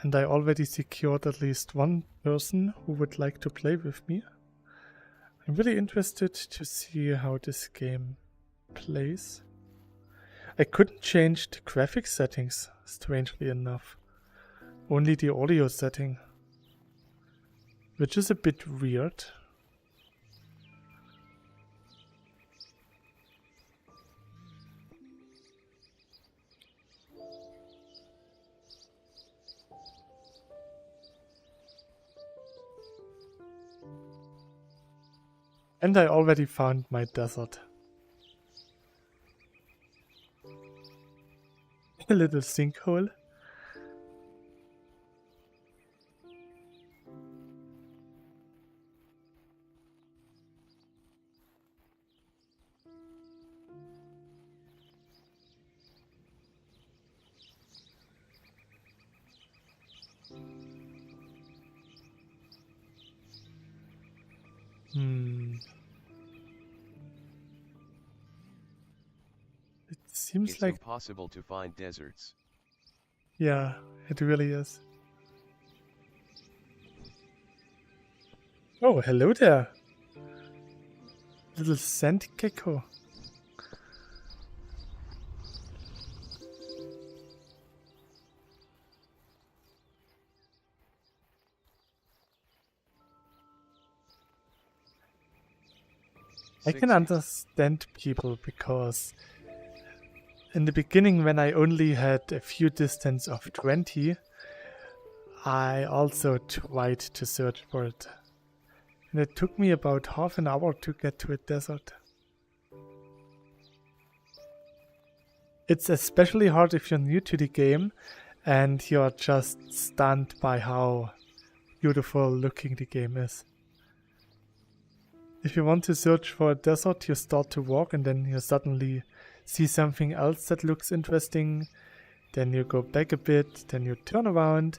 and I already secured at least one person who would like to play with me. I'm really interested to see how this game plays. I couldn't change the graphics settings, strangely enough. Only the audio setting, which is a bit weird. And I already found my desert. A little sinkhole. It seems It's like... impossible to find deserts. Yeah, it really is. Oh, hello there. Little sand gecko. I can 60. understand people because in the beginning when I only had a few distance of 20, I also tried to search for it. And it took me about half an hour to get to a desert. It's especially hard if you're new to the game and you're just stunned by how beautiful looking the game is. If you want to search for a desert, you start to walk and then you suddenly see something else that looks interesting. Then you go back a bit, then you turn around,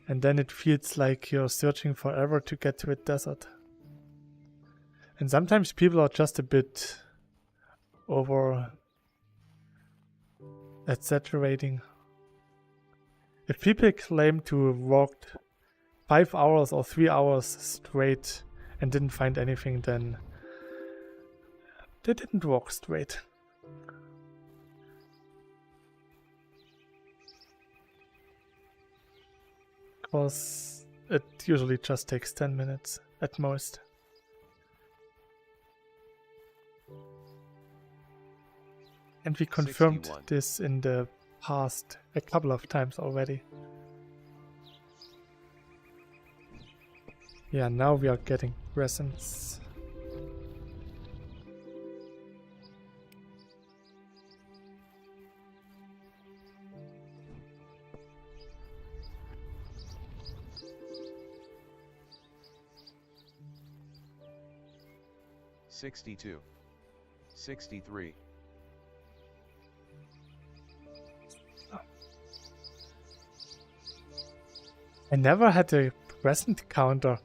and then it feels like you're searching forever to get to a desert. And sometimes people are just a bit over exaggerating. If people claim to have walked 5 hours or 3 hours straight and didn't find anything, then they didn't walk straight. Because it usually just takes 10 minutes at most. And we confirmed 61. this in the past a couple of times already. Yeah, now we are getting presents. $62. $63. I never had a present counter.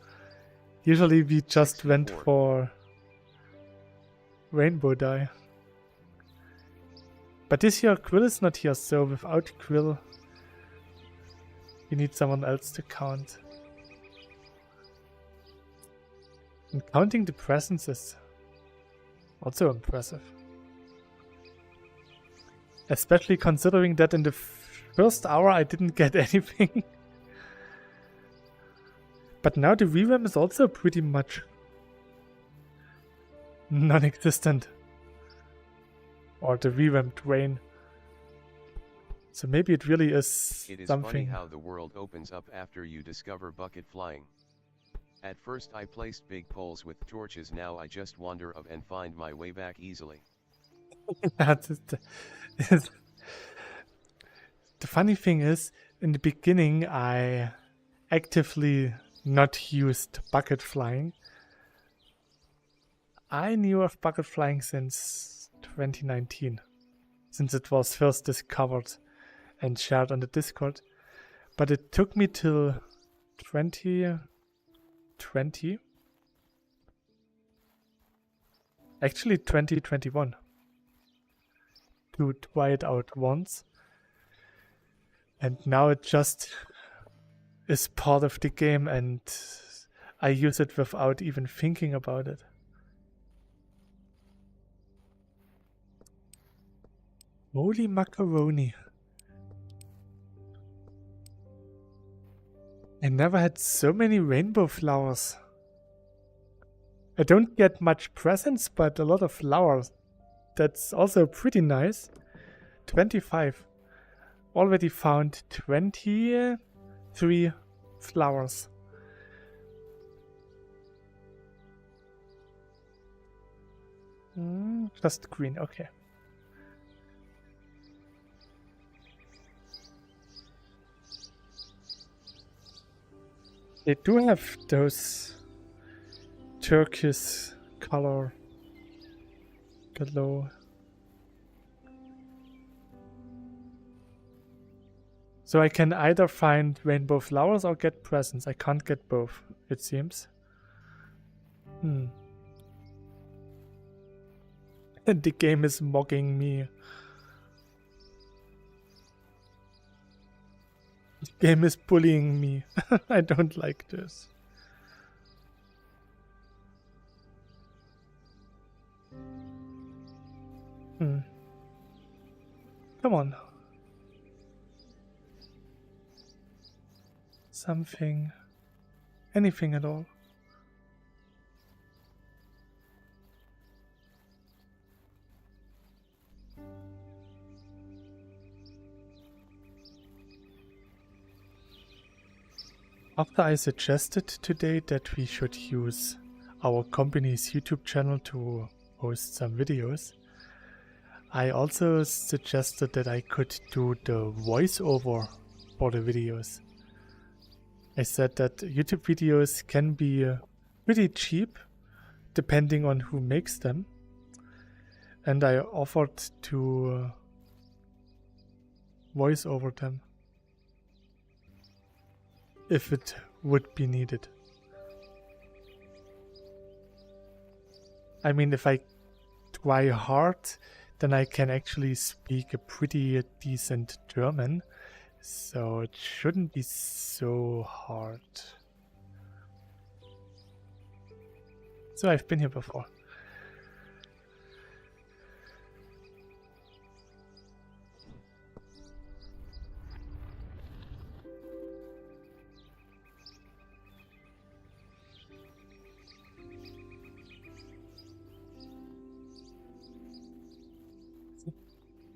Usually we just went 64. for rainbow dye. But this year Quill is not here, so without Quill we need someone else to count. And counting the presents is also impressive. Especially considering that in the first hour I didn't get anything. But now the revamp is also pretty much non-existent. Or the revamped rain. So maybe it really is It is something. funny how the world opens up after you discover bucket flying. At first I placed big poles with torches, now I just wander up and find my way back easily. The funny thing is, in the beginning I actively not used bucket flying. I knew of bucket flying since 2019, since it was first discovered and shared on the Discord, but it took me till 2020, actually 2021, to try it out once, and now it just is part of the game and I use it without even thinking about it. Holy macaroni. I never had so many rainbow flowers. I don't get much presents, but a lot of flowers. That's also pretty nice. 25. Already found 23 flowers. Just green, okay. They do have those turquoise color glow. So I can either find rainbow flowers or get presents. I can't get both, it seems. And the game is mocking me. The game is bullying me. I don't like this. Come on. Something. Anything at all. After I suggested today that we should use our company's YouTube channel to post some videos, I also suggested that I could do the voiceover for the videos. I said that YouTube videos can be pretty cheap depending on who makes them, and I offered to voice over them if it would be needed. I mean, if I try hard, then I can actually speak a pretty decent German, so it shouldn't be so hard. So I've been here before.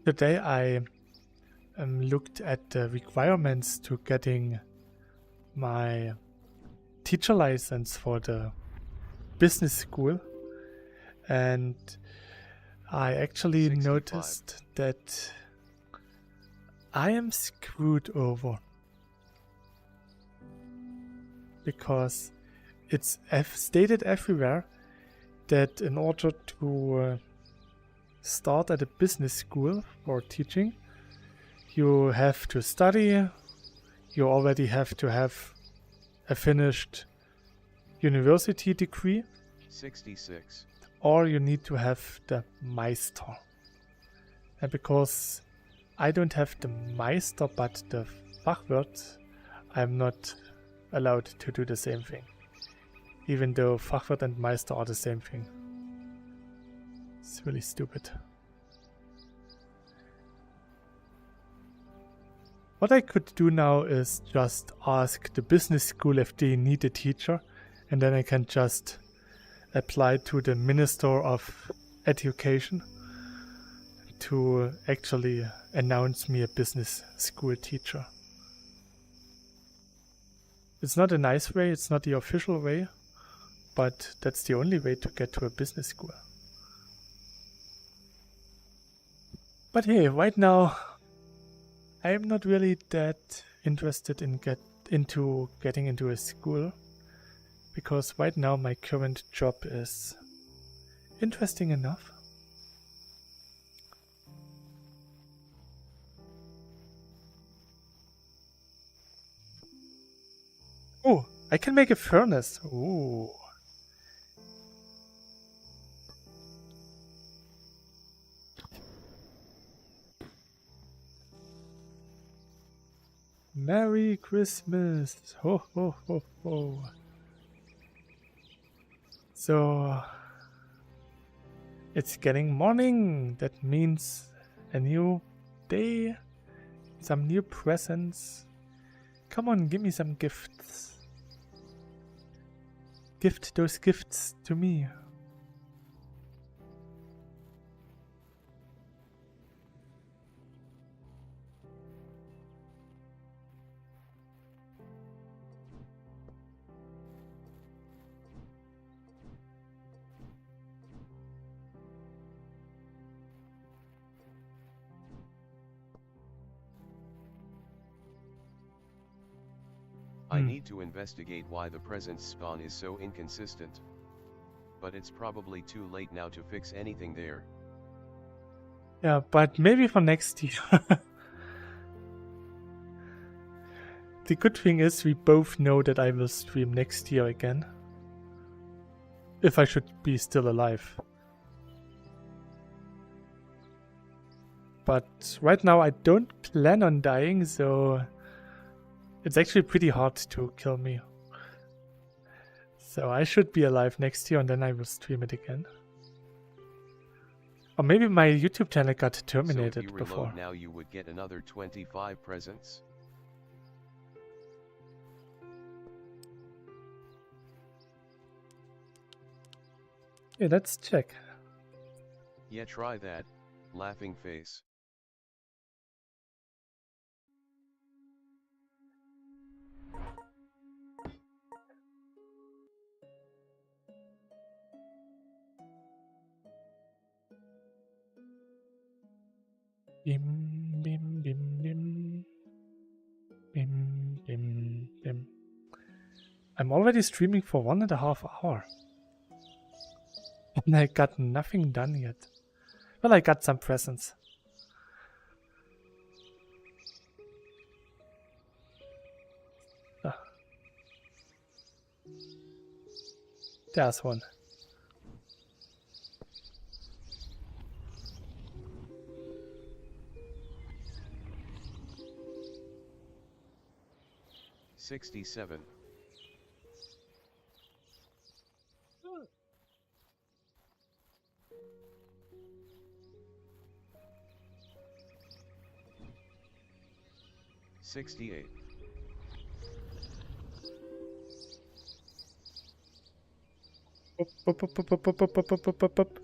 Today I looked at the requirements to getting my teacher license for the business school, and I actually 65. noticed that I am screwed over because it's stated everywhere that in order to start at a business school for teaching, you have to study, you already have to have a finished university degree, 66. or you need to have the Meister. And because I don't have the Meister but the Fachwirt, I'm not allowed to do the same thing, even though Fachwirt and Meister are the same thing. It's really stupid. What I could do now is just ask the business school if they need a teacher, and then I can just apply to the Minister of Education to actually announce me a business school teacher. It's not a nice way, it's not the official way, but that's the only way to get to a business school. But hey, right now I am not really that interested in getting into a school, because right now my current job is interesting enough. Oh, I can make a furnace. Ooh. Merry Christmas! Ho ho ho ho! So it's getting morning. That means a new day, some new presents. Come on, give me some gifts. Gift those gifts to me. I need to investigate why the present spawn is so inconsistent. But it's probably too late now to fix anything there. Yeah, but maybe for next year. The good thing is we both know that I will stream next year again. If I should be still alive. But right now I don't plan on dying, so it's actually pretty hard to kill me. So I should be alive next year and then I will stream it again. Or maybe my YouTube channel got terminated so if you before. reload now you would get another 25 presents. Yeah, let's check. Yeah, try that, laughing face. Bim, bim, bim, bim. Bim, bim, bim. I'm already streaming for 1.5 hours. And I got nothing done yet. Well, I got some presents. Ah. There's one. $67. 68. Up, up, up, up, up, up, up, up, up, up, up.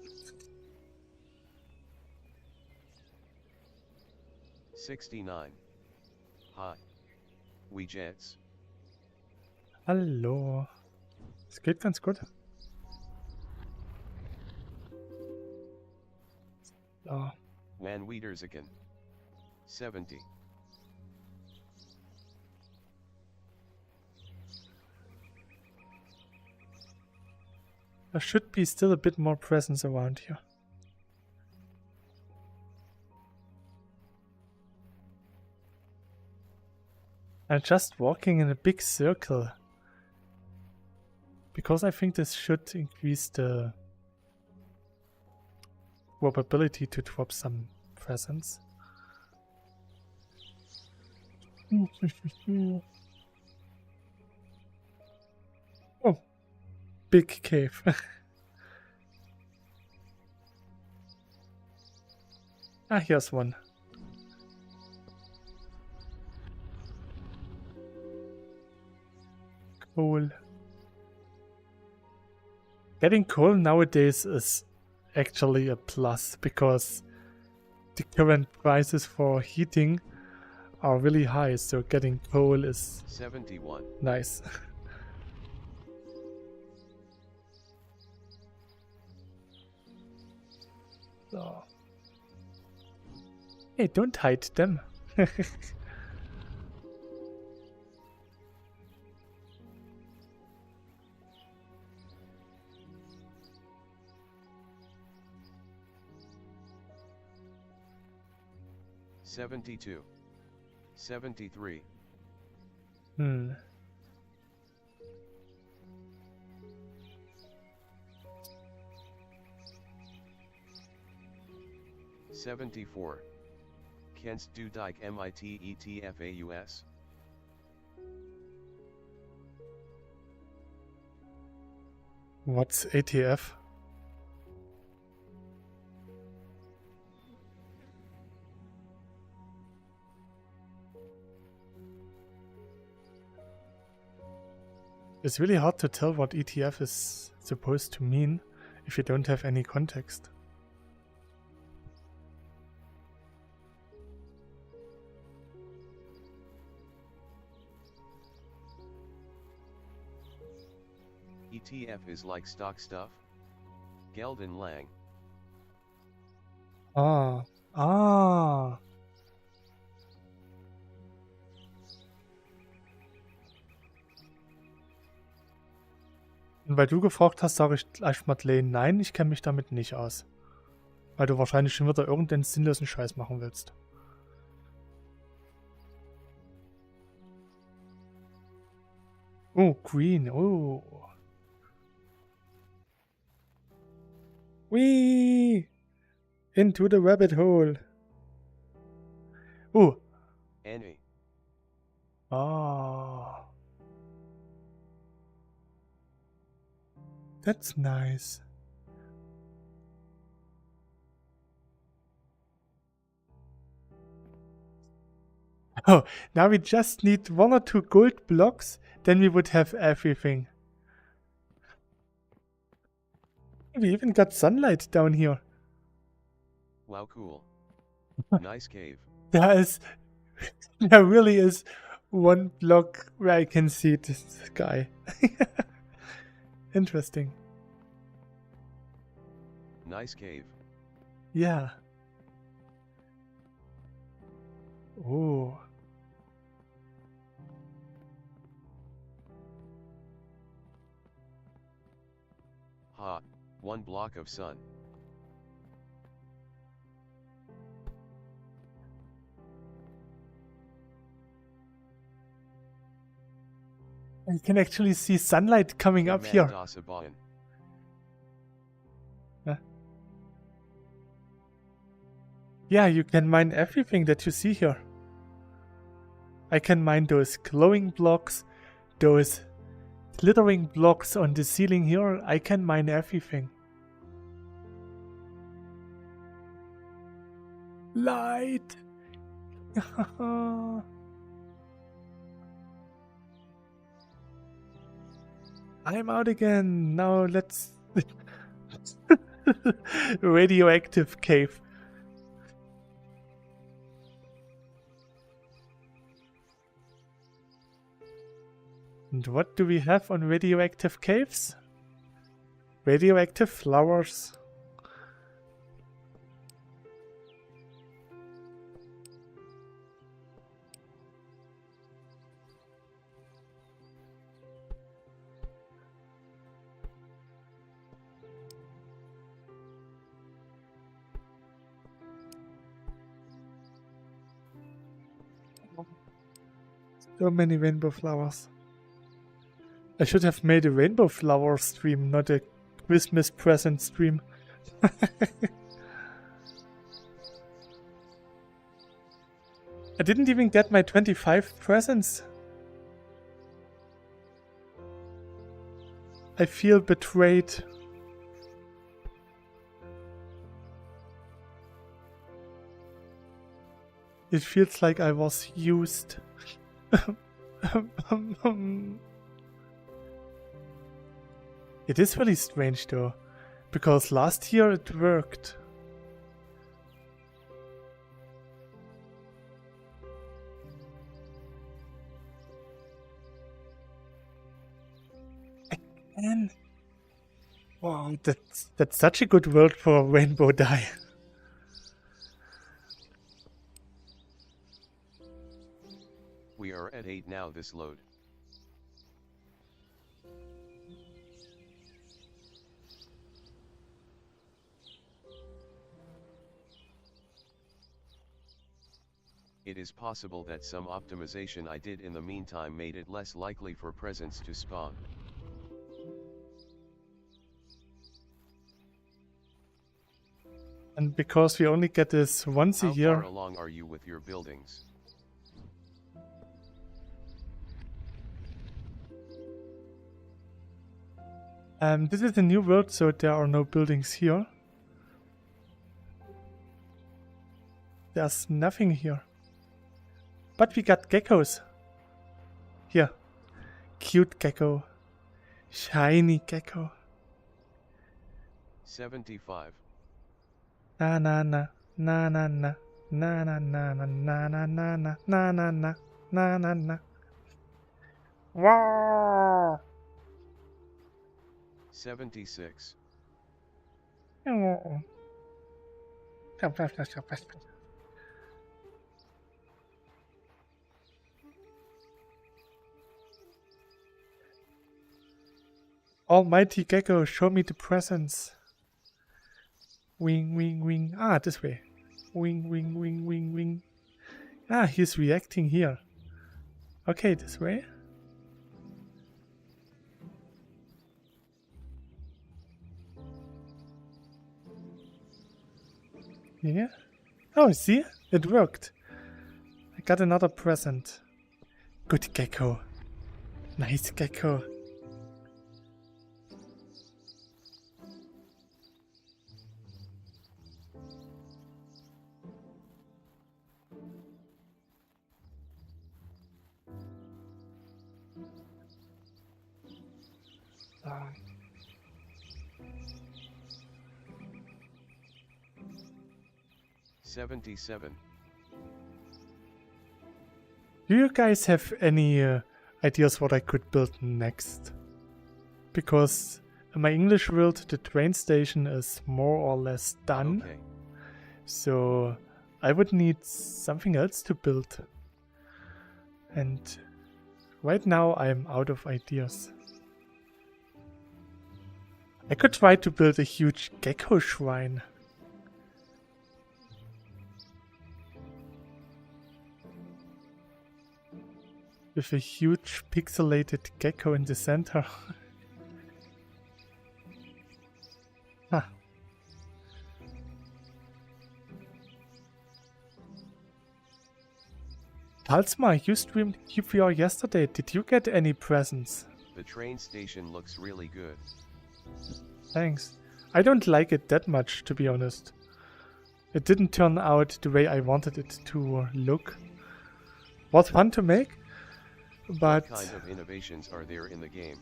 69. Hi. We Jets. Hallo. Es geht ganz gut. So. Van Wiederseken. 70. There should be still a bit more presence around here. I'm just walking in a big circle. Because I think this should increase the probability to drop some presents. Oh, big cave. Ah, here's one. Coal. Getting coal nowadays is actually a plus because the current prices for heating are really high, so getting coal is 71. nice. So. Hey, don't hide them. $72. 73. Hmm. $74. Kennst du dich mit ETFAUS? What's ATF? It's really hard to tell what ETF is supposed to mean if you don't have any context. ETF is like stock stuff? Geldenlang. Ah. Ah. Und weil du gefragt hast, sage ich gleich Madeleine, nein, ich kenne mich damit nicht aus. Weil du wahrscheinlich schon wieder irgendeinen sinnlosen Scheiß machen willst. Oh, green, oh. Whee! Into the rabbit hole. Oh. Annie. Ah. That's nice. Oh, now we just need 1 or 2 gold blocks, then we would have everything. We even got sunlight down here. Wow, cool. Nice cave. There really is 1 block where I can see this guy. Interesting. Nice cave. Yeah. Oh. Ha, one block of sun. You can actually see sunlight coming up here. Yeah, you can mine everything that you see here. I can mine those glowing blocks, those glittering blocks on the ceiling here. I can mine everything. Light! I'm out again. Now let's... Radioactive cave. And what do we have on radioactive caves? Radioactive flowers. So many rainbow flowers. I should have made a rainbow flower stream, not a Christmas present stream. I didn't even get my 25 presents. I feel betrayed. It feels like I was used. It is really strange though, because last year it worked. Again? Wow, that's such a good world for a rainbow dye. We are at 8 now this load. It is possible that some optimization I did in the meantime made it less likely for presents to spawn. And because we only get this once a year. How far along are you with your buildings? This is a new world, so there are no buildings here. There's nothing here. But we got geckos. Here. Cute gecko. Shiny gecko. 75. Na na na. Na na na. Na na na na na na na na na na na na na na. Wow. 76. Oh. Almighty gecko, show me the presents. Wing, wing, wing. Ah, this way. Wing, wing, wing, wing, wing. Ah, he's reacting here. Okay, this way. Yeah. Oh, see? It worked. I got another present. Good gecko. Nice gecko. Ah. 77. Do you guys have any ideas what I could build next? Because in my English world, the train station is more or less done. Okay. So I would need something else to build. And right now I'm out of ideas. I could try to build a huge gecko shrine. With a huge pixelated gecko in the center. Huh. Palsma, you streamed cyubeVR yesterday. Did you get any presents? The train station looks really good. Thanks. I don't like it that much, to be honest. It didn't turn out the way I wanted it to look. Was fun to make, but... What kind of innovations are there in the game?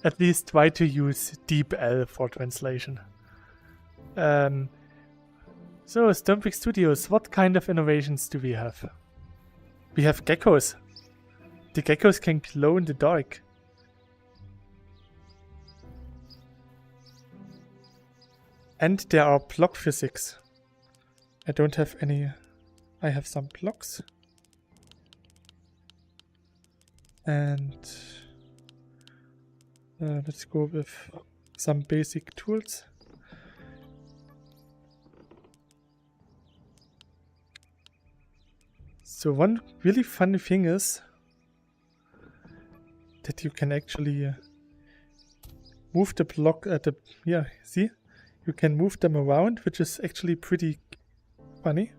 At least try to use Deep L for translation. So, Stonebrick Studios, what kind of innovations do we have? We have geckos. The geckos can glow in the dark. And there are block physics. I don't have any... I have some blocks. And... let's go with some basic tools. So one really funny thing is that you can actually move the block at the... Yeah, see? You can move them around, which is actually pretty funny.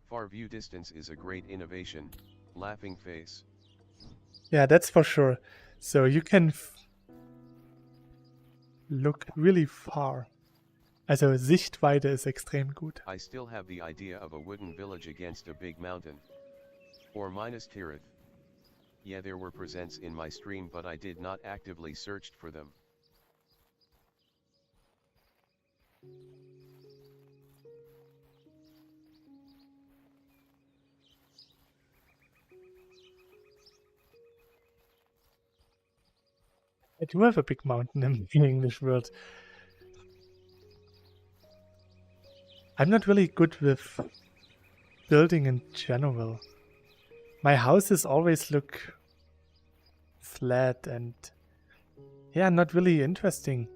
Far view distance is a great innovation. Laughing face. Yeah, that's for sure. So you can look really far. Also Sichtweite ist extrem gut. I still have the idea of a wooden village against a big mountain. Or minus Tirith. Yeah, there were presents in my stream, but I did not actively search for them. I do have a big mountain in the English world. I'm not really good with building in general. My houses always look flat and yeah, not really interesting.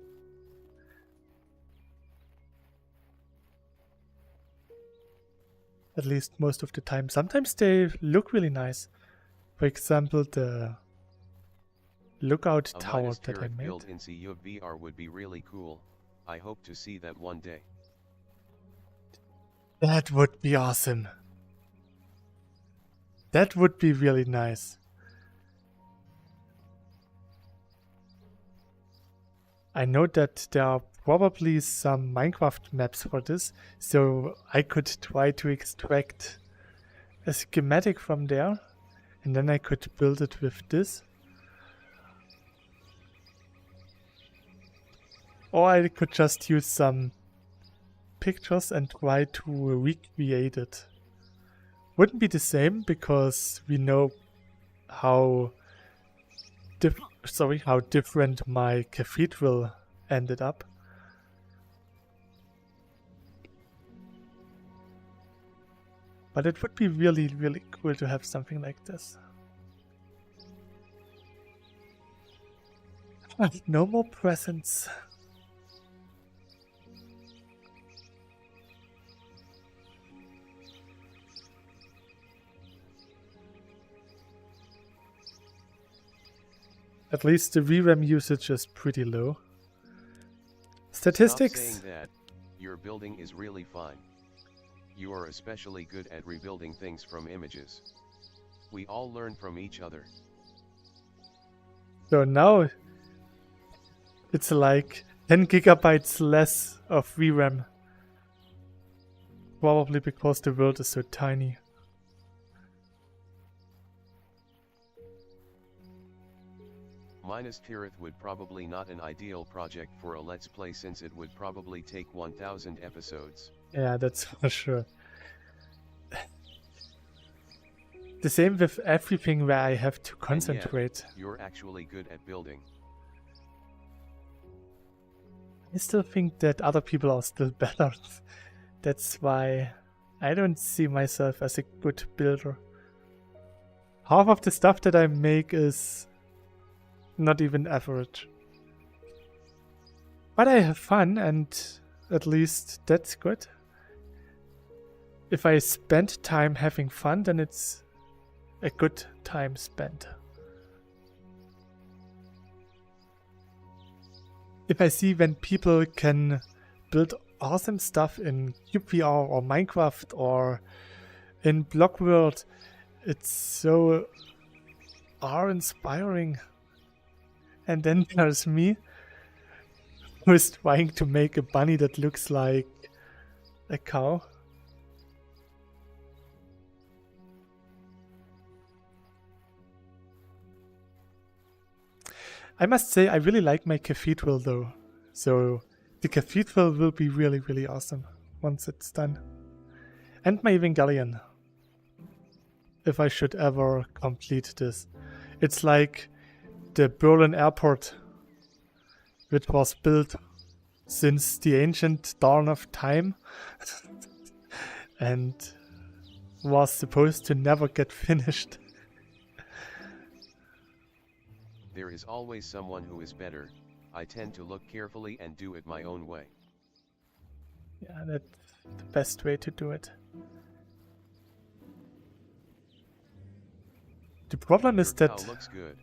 At least most of the time. Sometimes they look really nice. For example, the lookout tower that I made. Built in cyubeVR would be really cool. I hope to see that one day. That would be awesome. That would be really nice. I know that there are probably some Minecraft maps for this, so I could try to extract a schematic from there, and then I could build it with this. Or I could just use some pictures and try to recreate it. Wouldn't be the same because we know how different my cathedral ended up. But it would be really, really cool to have something like this. No more presents. At least the VRAM usage is pretty low. Statistics. Stop saying that. Your building is really fine. You are especially good at rebuilding things from images. We all learn from each other. So now it's like 10 gigabytes less of VRAM. Probably because the world is so tiny. Minus Tirith would probably not an ideal project for a Let's Play since it would probably take 1000 episodes. Yeah, that's for sure. The same with everything where I have to And yet, concentrate. you're actually good at building. I still think that other people are still better. That's why I don't see myself as a good builder. Half of the stuff that I make is not even average. But I have fun, and at least that's good. If I spend time having fun, then it's a good time spent. If I see when people can build awesome stuff in cyubeVR or Minecraft or in Block World, it's so awe-inspiring. And then there's me, who is trying to make a bunny that looks like a cow. I must say I really like my cathedral though, so the cathedral will be really, really awesome once it's done. And my Evangelion, if I should ever complete this. It's like the Berlin airport, which was built since the ancient dawn of time and was supposed to never get finished. There is always someone who is better. I tend to look carefully and do it my own way. Yeah, that's the best way to do it. The problem is Your that... cow looks good.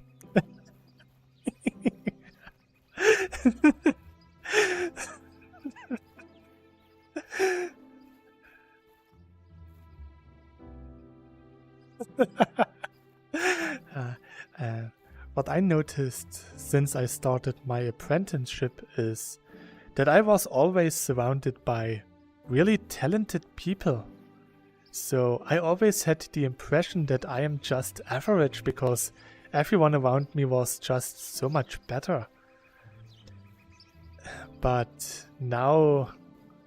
What I noticed since I started my apprenticeship is that I was always surrounded by really talented people. So I always had the impression that I am just average because everyone around me was just so much better. But now,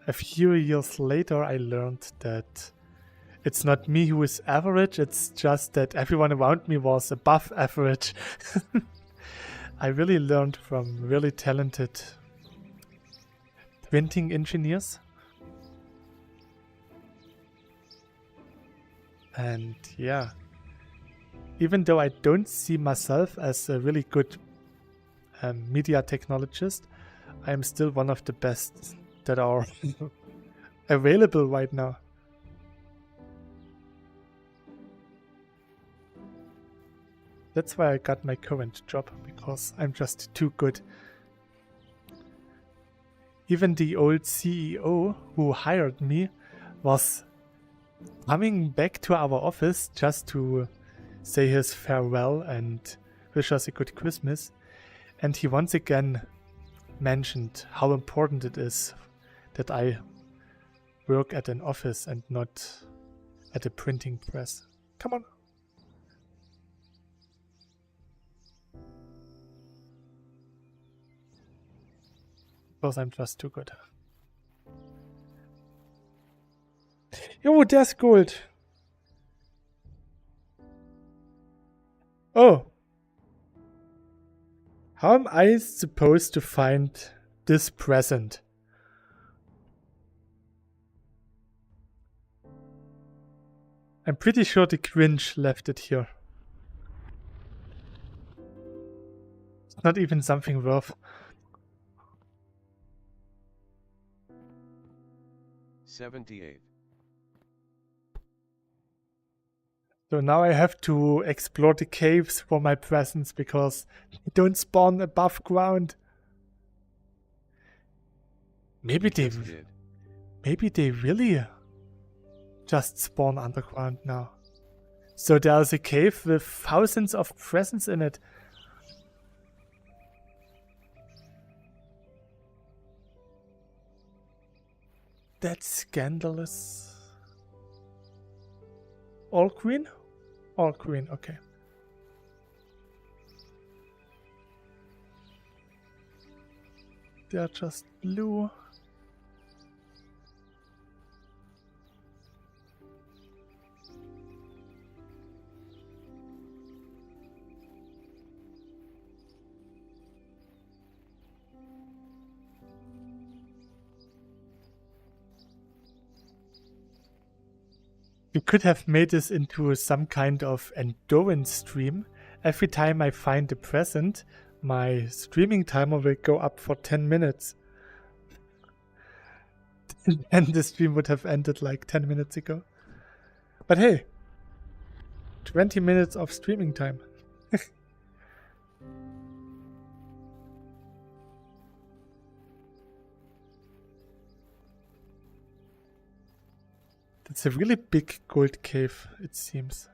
a few years later, I learned that it's not me who is average, it's just that everyone around me was above average. I really learned from really talented printing engineers. And yeah, even though I don't see myself as a really good media technologist, I am still one of the best that are available right now. That's why I got my current job, because I'm just too good. Even the old CEO who hired me was coming back to our office just to say his farewell and wish us a good Christmas. And he once again mentioned how important it is that I work at an office and not at a printing press. Come on. Because I'm just too good. Oh, there's gold. Oh. How am I supposed to find this present? I'm pretty sure the Grinch left it here. It's not even something worth. 78. So now I have to explore the caves for my presents because they don't spawn above ground. Maybe they really just spawn underground now. So there's a cave with thousands of presents in it. That's scandalous. All green? All green, okay. They're just blue. You could have made this into some kind of endurance stream. Every time I find a present, my streaming timer will go up for 10 minutes. And the stream would have ended like 10 minutes ago. But hey, 20 minutes of streaming time. That's a really big gold cave, it seems.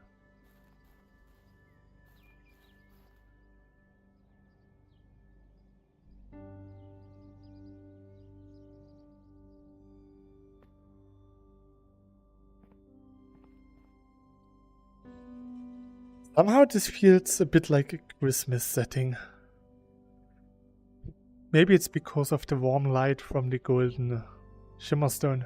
Somehow this feels a bit like a Christmas setting. Maybe it's because of the warm light from the golden shimmerstone.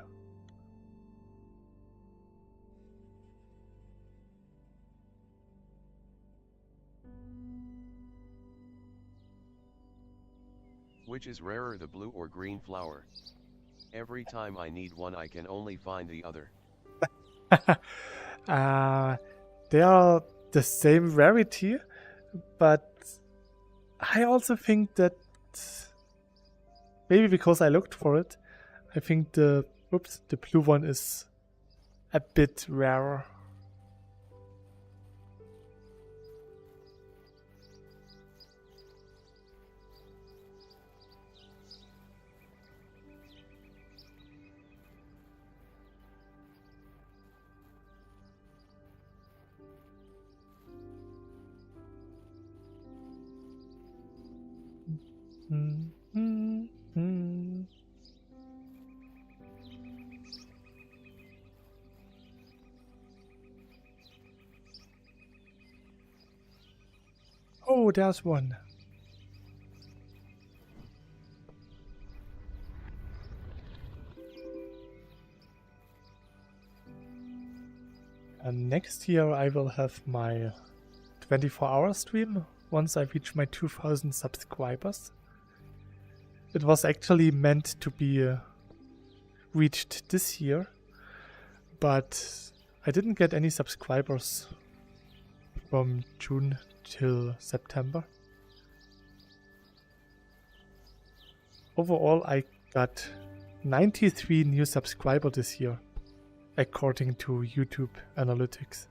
Which is rarer, the blue or green flower? Every time I need one I can only find the other. They are the same rarity, but I also think that maybe because I looked for it, I think the blue one is a bit rarer. Oh, there's one. And next year I will have my 24-hour stream once I reach my 2000 subscribers. It was actually meant to be reached this year, but I didn't get any subscribers from June till September. Overall, I got 93 new subscribers this year, according to YouTube analytics.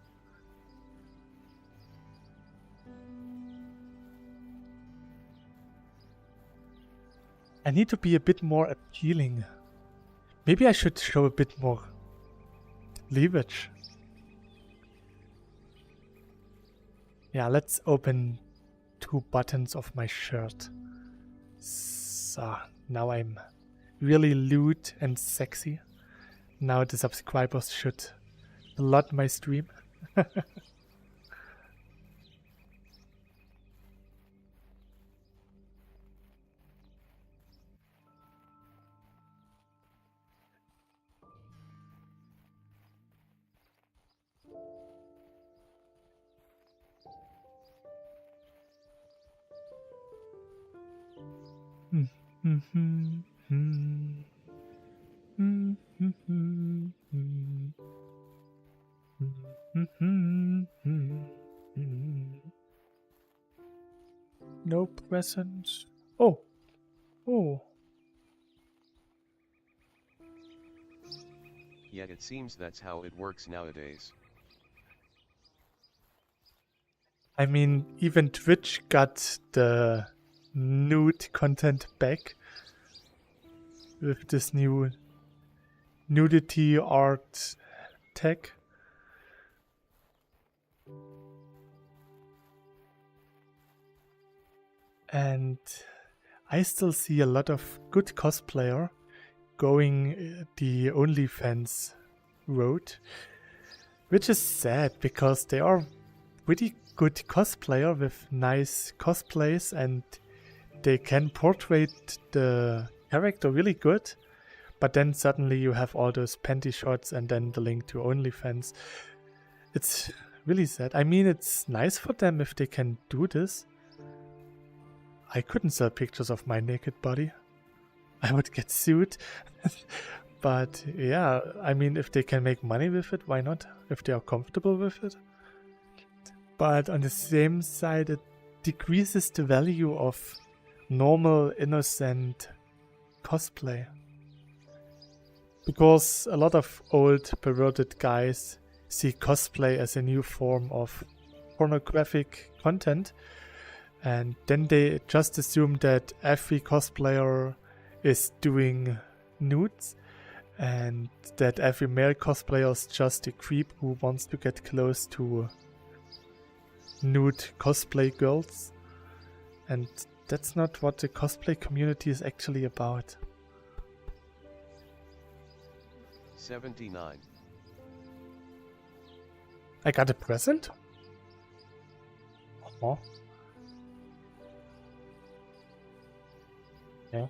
I need to be a bit more appealing. Maybe I should show a bit more cleavage. Yeah, let's open 2 buttons of my shirt. So, now I'm really lewd and sexy. Now the subscribers should flood my stream. No presents. Oh. Oh. Yet it seems that's how it works nowadays. I mean, even Twitch got the nude content back with this new nudity art tag. And I still see a lot of good cosplayer going the OnlyFans road, which is sad because they are pretty good cosplayer with nice cosplays and they can portray the character really good, but then suddenly you have all those panty shots and then the link to OnlyFans. It's really sad. I mean, it's nice for them if they can do this. I couldn't sell pictures of my naked body. I would get sued. But yeah, I mean, if they can make money with it, why not? If they are comfortable with it. But on the same side, it decreases the value of normal, innocent cosplay. Because a lot of old, perverted guys see cosplay as a new form of pornographic content, and then they just assume that every cosplayer is doing nudes, and that every male cosplayer is just a creep who wants to get close to nude cosplay girls. And that's not what the cosplay community is actually about. 79. I got a present? Oh. Yeah.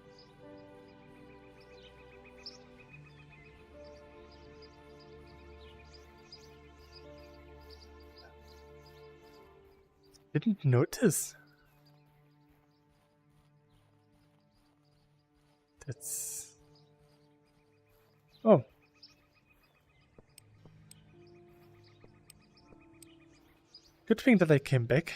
Didn't notice. That's... Oh. Good thing that I came back.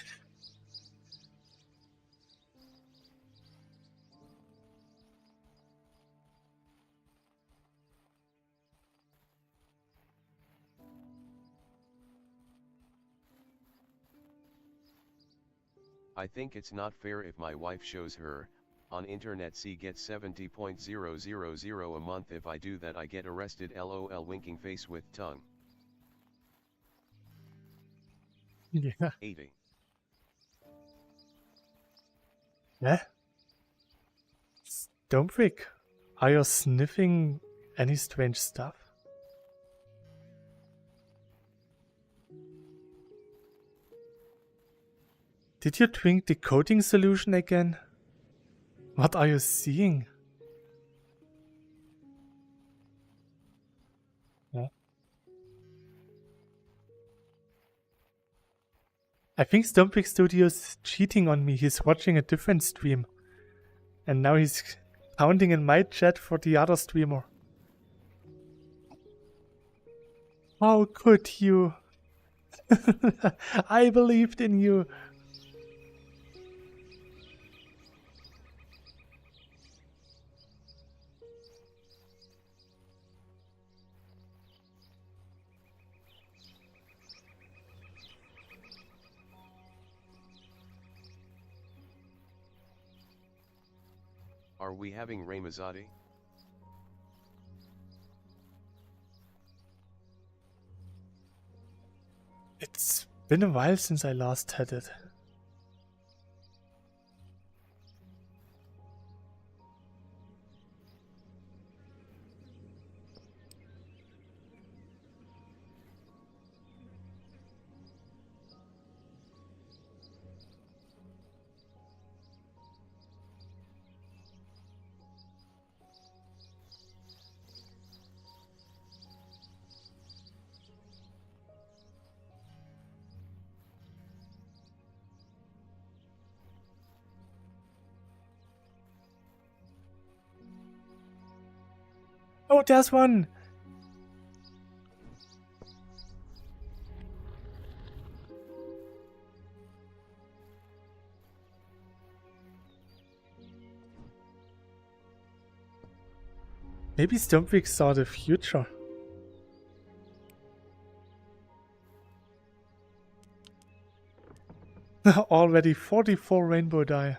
I think it's not fair if my wife shows her, on internet she gets 70.000 a month. If I do that I get arrested. LOL winking face with tongue. Yeah. 80. Yeah? Stonebrick, are you sniffing any strange stuff? Did you drink the coating solution again? What are you seeing? Yeah. I think Stonebrick Studio is cheating on me. He's watching a different stream. And now he's counting in my chat for the other streamer. How could you? I believed in you. Are we having Ramazzotti? It's been a while since I last had it. Oh, there's one! Maybe Stonebrick saw the future. Already 44 rainbow dye.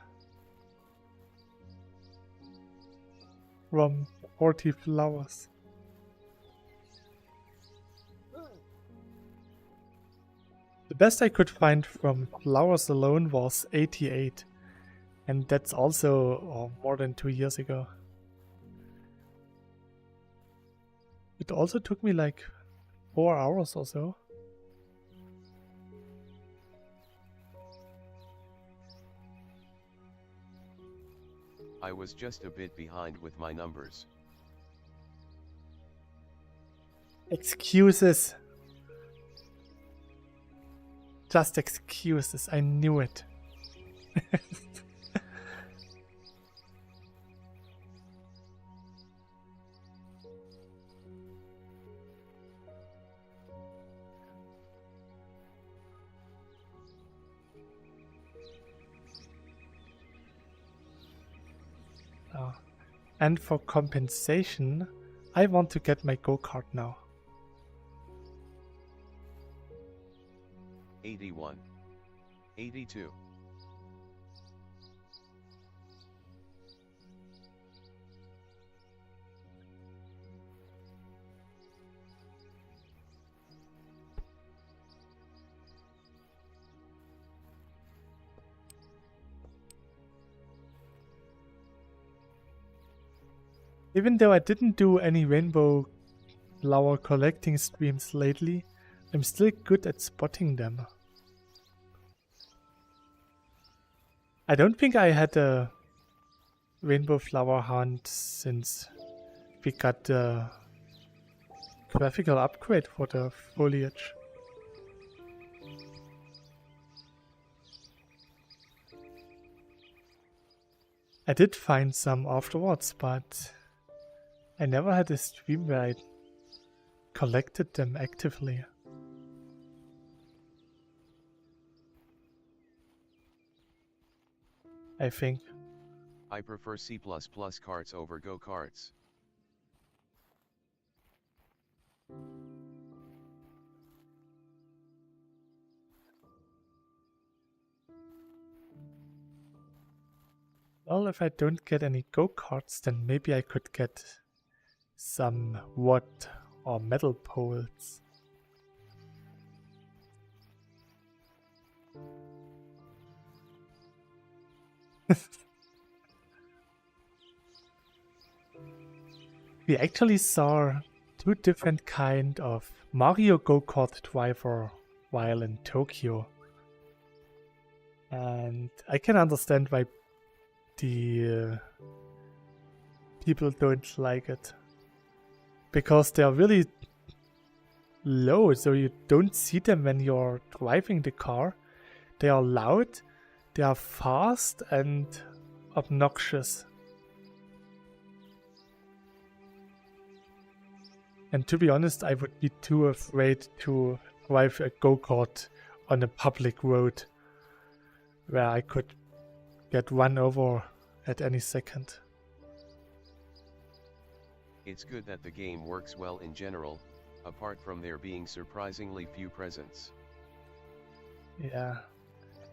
From 40 flowers. The best I could find from flowers alone was 88. And that's also more than 2 years ago. It also took me like 4 hours or so. I was just a bit behind with my numbers. Excuses. Just excuses. I knew it. Oh. And for compensation, I want to get my go-kart now. 81. 82. Even though I didn't do any rainbow flower collecting streams lately, I'm still good at spotting them. I don't think I had a rainbow flower hunt since we got the graphical upgrade for the foliage. I did find some afterwards, but I never had a stream where I collected them actively. I think. I prefer C++ carts over go-karts. Well, if I don't get any go-karts, then maybe I could get some wood or metal poles. We actually saw two different kind of Mario go-kart driver while in Tokyo. And I can understand why the people don't like it. Because they are really low, so you don't see them when you're driving the car. They are loud, they are fast and obnoxious. And to be honest, I would be too afraid to drive a go-kart on a public road where I could get run over at any second. It's good that the game works well in general, apart from there being surprisingly few presents. Yeah.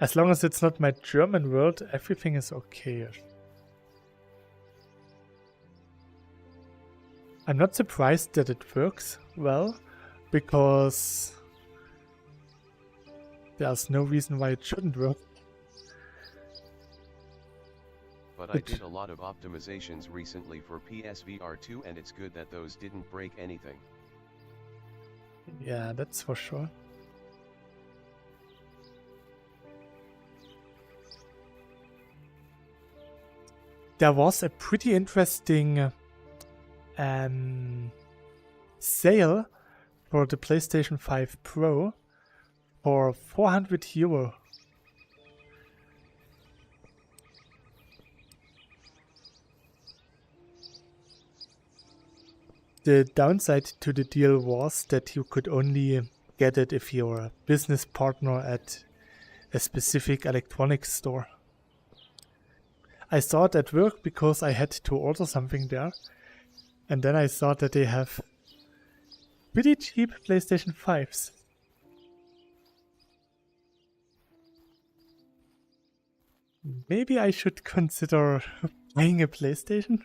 As long as it's not my German world, everything is okay. I'm not surprised that it works well, because there's no reason why it shouldn't work. But I did a lot of optimizations recently for PSVR 2 and it's good that those didn't break anything. Yeah, that's for sure. There was a pretty interesting sale for the PlayStation 5 Pro for €400. The downside to the deal was that you could only get it if you're a business partner at a specific electronics store. I saw it at work because I had to order something there, and then I saw that they have pretty cheap PlayStation 5s. Maybe I should consider buying a PlayStation?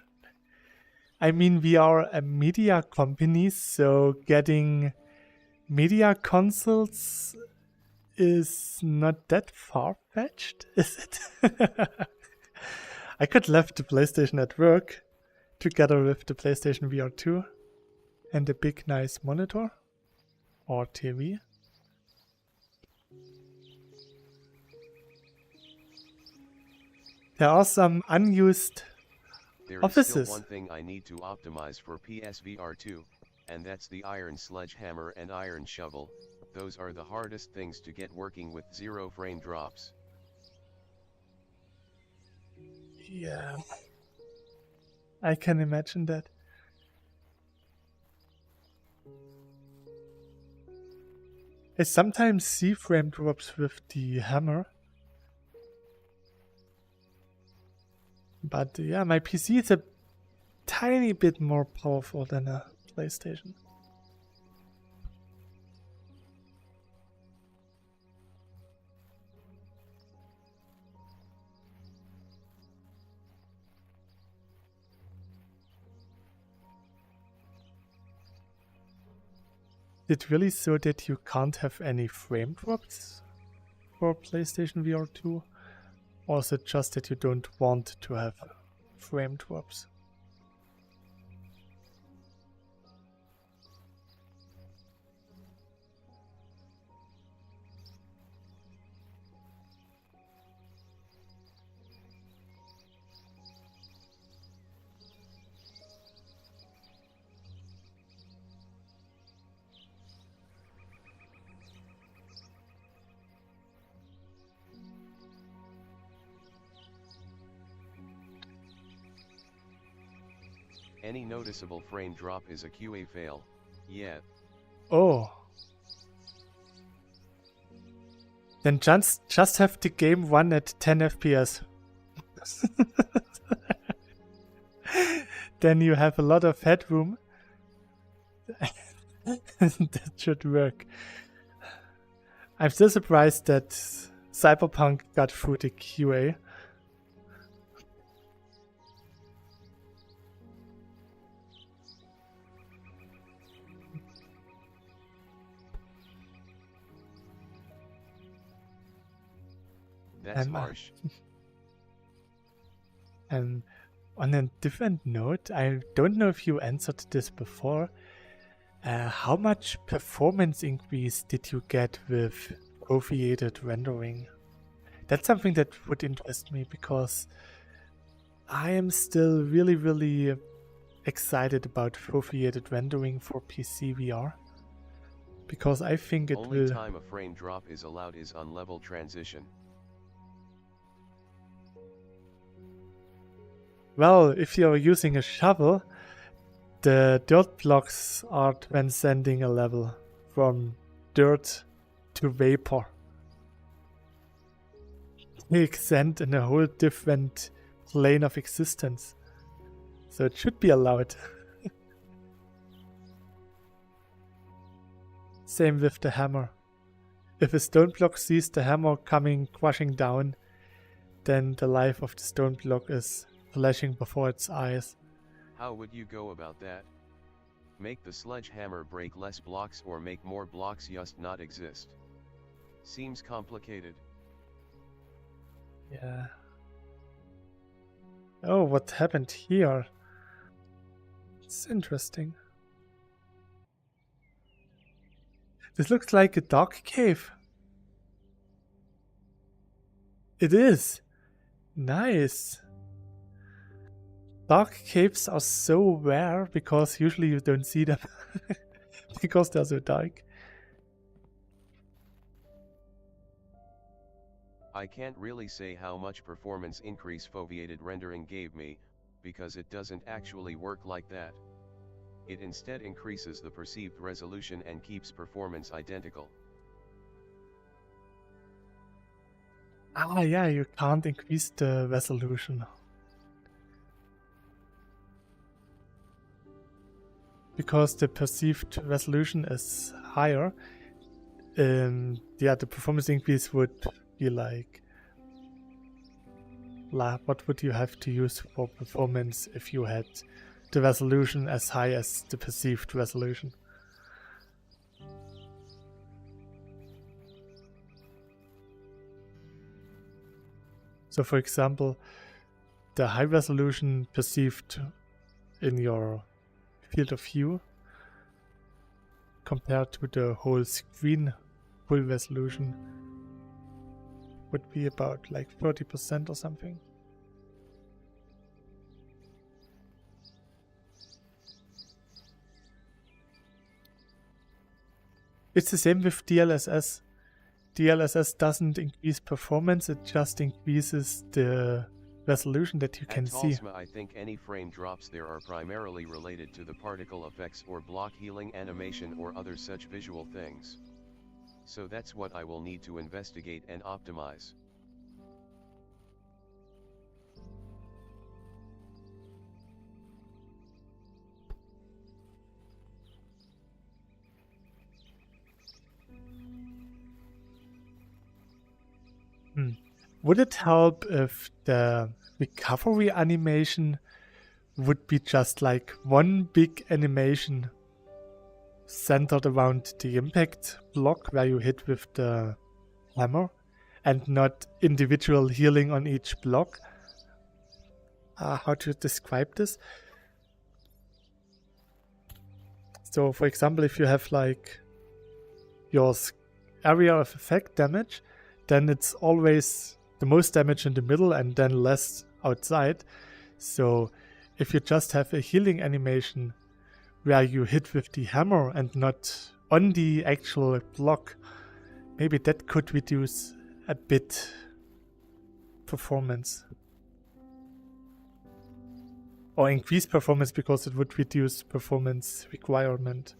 I mean, we are a media company, so getting media consoles is not that far-fetched, is it? I could left the PlayStation at work together with the PlayStation VR 2 and a big nice monitor or TV. There are some unused offices. There is still one thing I need to optimize for PSVR 2, and that's the iron sledgehammer and iron shovel. Those are the hardest things to get working with 0 frame drops. Yeah, I can imagine that. I sometimes see frame drops with the hammer. But yeah, my PC is a tiny bit more powerful than a PlayStation. It really so that you can't have any frame drops for PlayStation VR 2? Or is it just that you don't want to have frame drops? Any noticeable frame drop is a QA fail. Yeah. Oh. Then just have the game run at 10 FPS. Then you have a lot of headroom. That should work. I'm still surprised that Cyberpunk got through the QA. That's harsh. And on a different note, I don't know if you answered this before. How much performance increase did you get with foveated rendering? That's something that would interest me because I am still really excited about foveated rendering for PC VR. Because I think it Only will... time a frame drop is allowed is on level transition. Well, if you're using a shovel, the dirt blocks are transcending a level from dirt to vapor. They extend in a whole different plane of existence. So it should be allowed. Same with the hammer. If a stone block sees the hammer coming crushing down, then the life of the stone block is flashing before its eyes. How would you go about that? Make the sledgehammer break less blocks or make more blocks just not exist? Seems complicated. Yeah. Oh, what happened here? It's interesting. This looks like a dark cave. It is. Nice. Dark caves are so rare because usually you don't see them because they're so dark. I can't really say how much performance increase foveated rendering gave me, because it doesn't actually work like that. It instead increases the perceived resolution and keeps performance identical. Ah, yeah, you can't increase the resolution. Because the perceived resolution is higher, yeah, the performance increase would be like, what would you have to use for performance if you had the resolution as high as the perceived resolution? So for example, the high resolution perceived in your field of view compared to the whole screen full resolution would be about like 30% or something. It's the same with DLSS. DLSS doesn't increase performance, it just increases the resolution that you can see. I think any frame drops there are primarily related to the particle effects or block healing animation or other such visual things. So that's what I will need to investigate and optimize. Would it help if the recovery animation would be just like one big animation centered around the impact block where you hit with the hammer and not individual healing on each block? How to describe this? So for example, if you have like your area of effect damage, then it's always the most damage in the middle and then less outside. So if you just have a healing animation where you hit with the hammer and not on the actual block, maybe that could reduce a bit performance. Or increase performance because it would reduce performance requirement.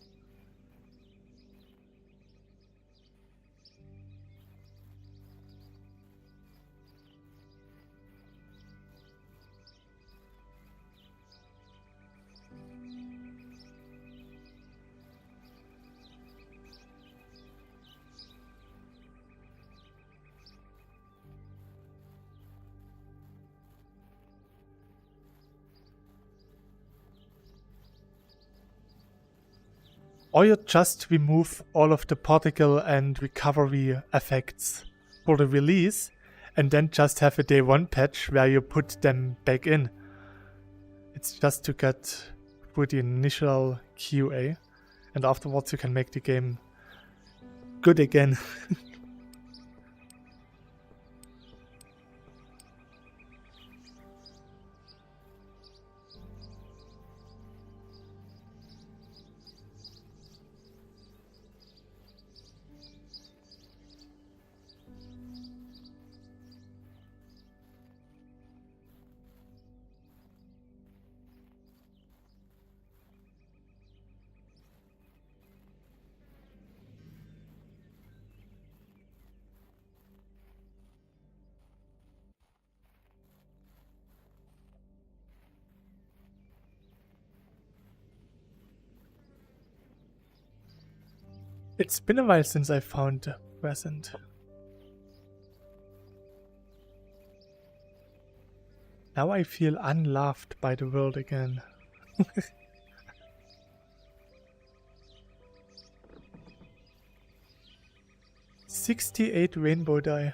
Or you just remove all of the particle and recovery effects for the release and then just have a day 1 patch where you put them back in. It's just to get through the initial QA and afterwards you can make the game good again. It's been a while since I found a present. Now I feel unloved by the world again. 68 rainbow die.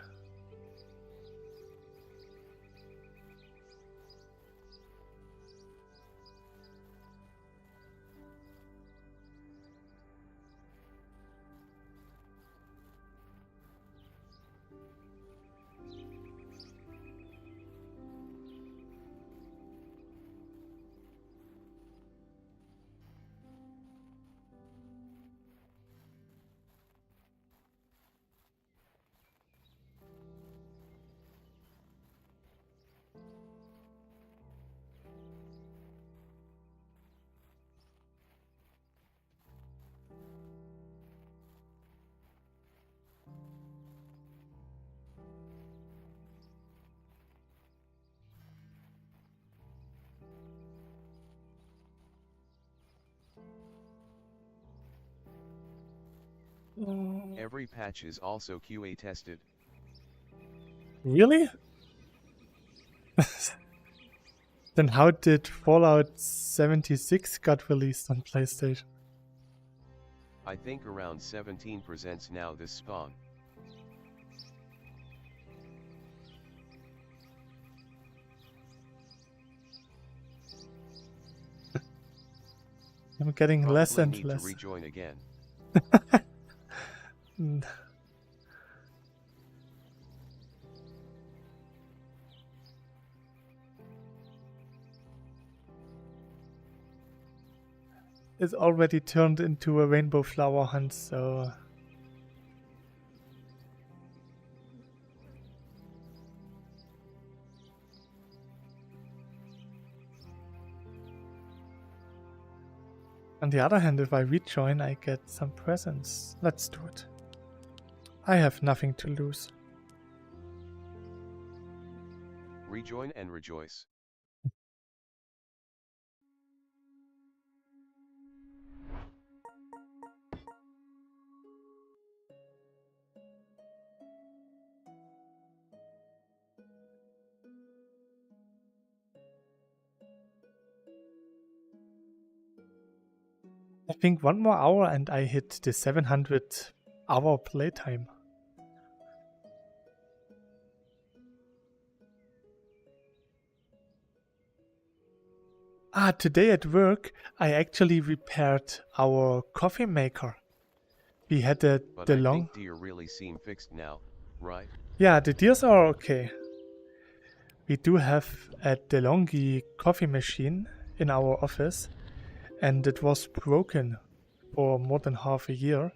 Every patch is also QA tested. Really? Then how did Fallout 76 got released on PlayStation? I think around 17 presents now this spawn. I'm getting Probably less and need less. to rejoin again. It's already turned into a rainbow flower hunt, so... On the other hand, if I rejoin, I get some presents. Let's do it. I have nothing to lose. Rejoin and rejoice. I think 1 more hour and I hit the 700-hour playtime. Today at work, I actually repaired our coffee maker. We had But I think deer really seem fixed now, right? Yeah, the deers are okay. We do have a DeLonghi coffee machine in our office, and it was broken for more than half a year.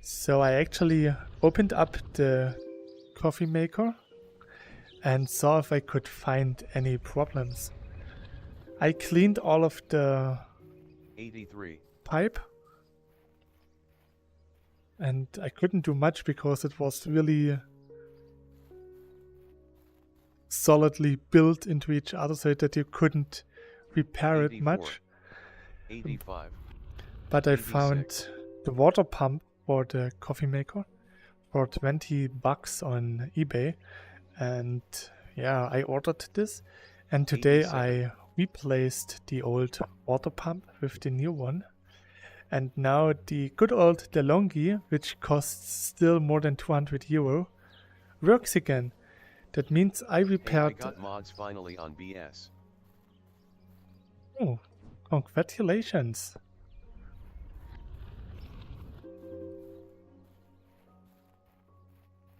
So I actually opened up the coffee maker and saw if I could find any problems. I cleaned all of the 83. pipe, and I couldn't do much because it was really solidly built into each other so that you couldn't repair 84. it much. 85. But I 86. found the water pump for the coffee maker for $20 on eBay, and yeah, I ordered this, and today 87. I replaced the old water pump with the new one, and now the good old DeLonghi, which costs still more than €200, works again. That means I Hey, I repaired... got mods finally on BS. Oh, congratulations.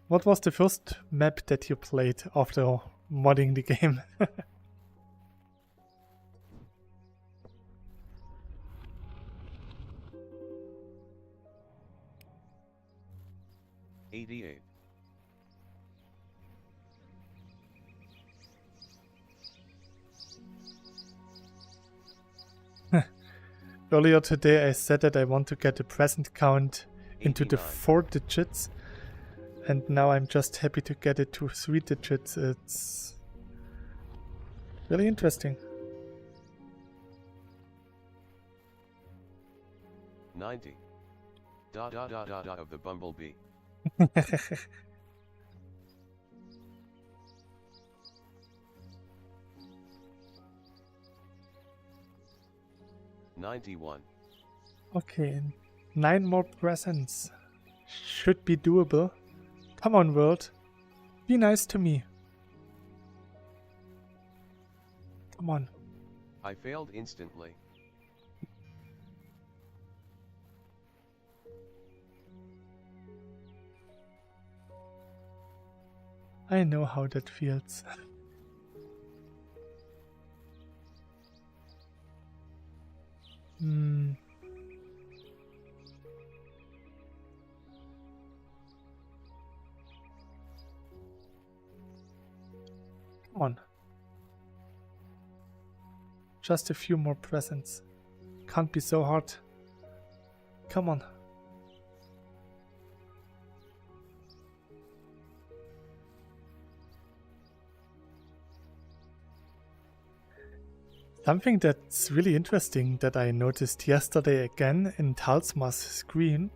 What was the first map that you played after modding the game? 88. Earlier today I said that I want to get the present count into the 89. 4 digits, and now I'm just happy to get it to 3 digits. It's really interesting. 90. Of the bumblebee. $91. Okay, 9 more presents. Should be doable. Come on, world. Be nice to me. Come on. I failed instantly. I know how that feels. Come on. Just a few more presents. Can't be so hard. Come on. Something that's really interesting that I noticed yesterday again in Talsma's scream.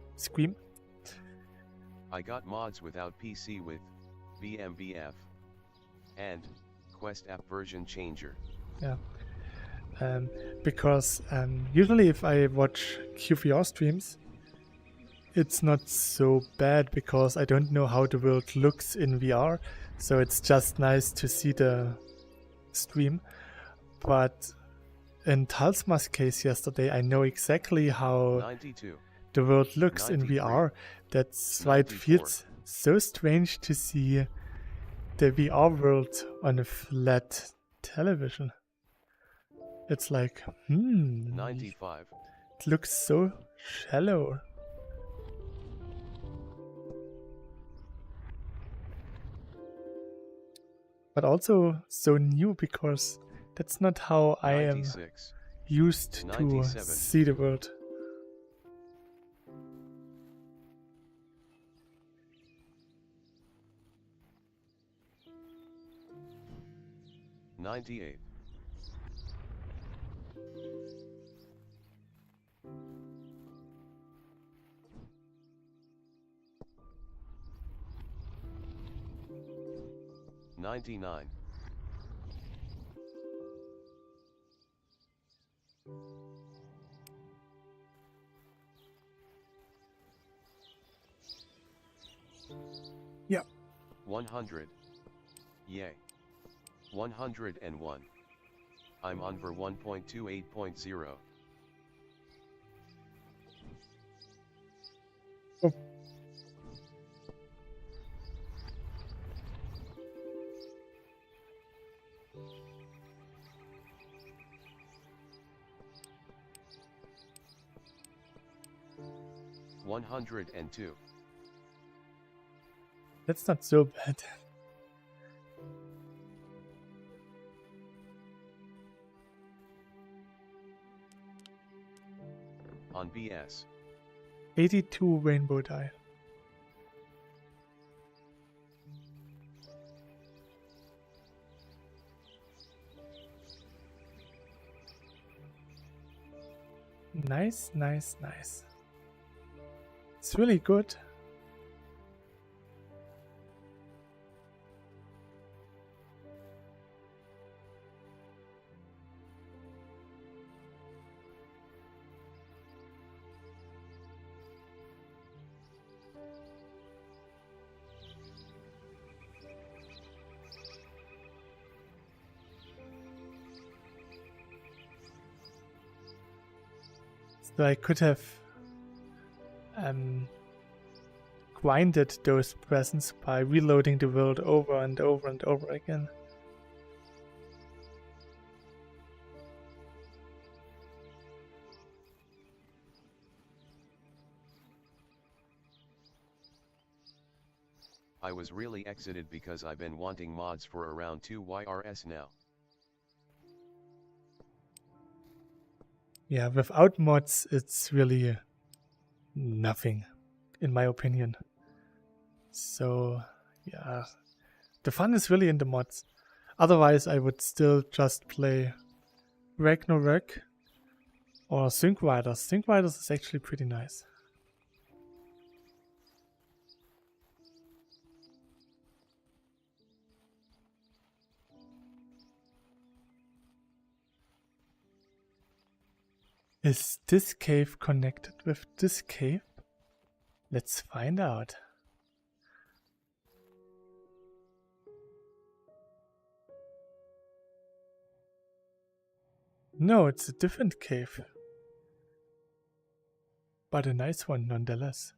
I got mods without PC with VMBF and Quest app version changer. Yeah. Because usually if I watch cyubeVR streams, it's not so bad because I don't know how the world looks in VR, so it's just nice to see the stream. But in Talsma's case yesterday, I know exactly how 92. the world looks 93. in VR. That's why it 94. feels so strange to see the VR world on a flat television. It's like, 95. it looks so shallow. But also so new, because that's not how I am 96. used to 97. see the world. $98. $99. 100. Yay. 101. I'm on ver 1.28.0. Oh. $102. That's not so bad. On BS. 82 rainbow die. Nice, nice, nice. It's really good. So I could have grinded those presents by reloading the world over and over and over again. I was really excited because I've been wanting mods for around 2 YRS now. Yeah, without mods, it's really nothing, in my opinion. So, yeah, the fun is really in the mods. Otherwise, I would still just play Ragnarok or Sync Riders. Sync Riders is actually pretty nice. Is this cave connected with this cave? Let's find out. No, it's a different cave. But a nice one nonetheless.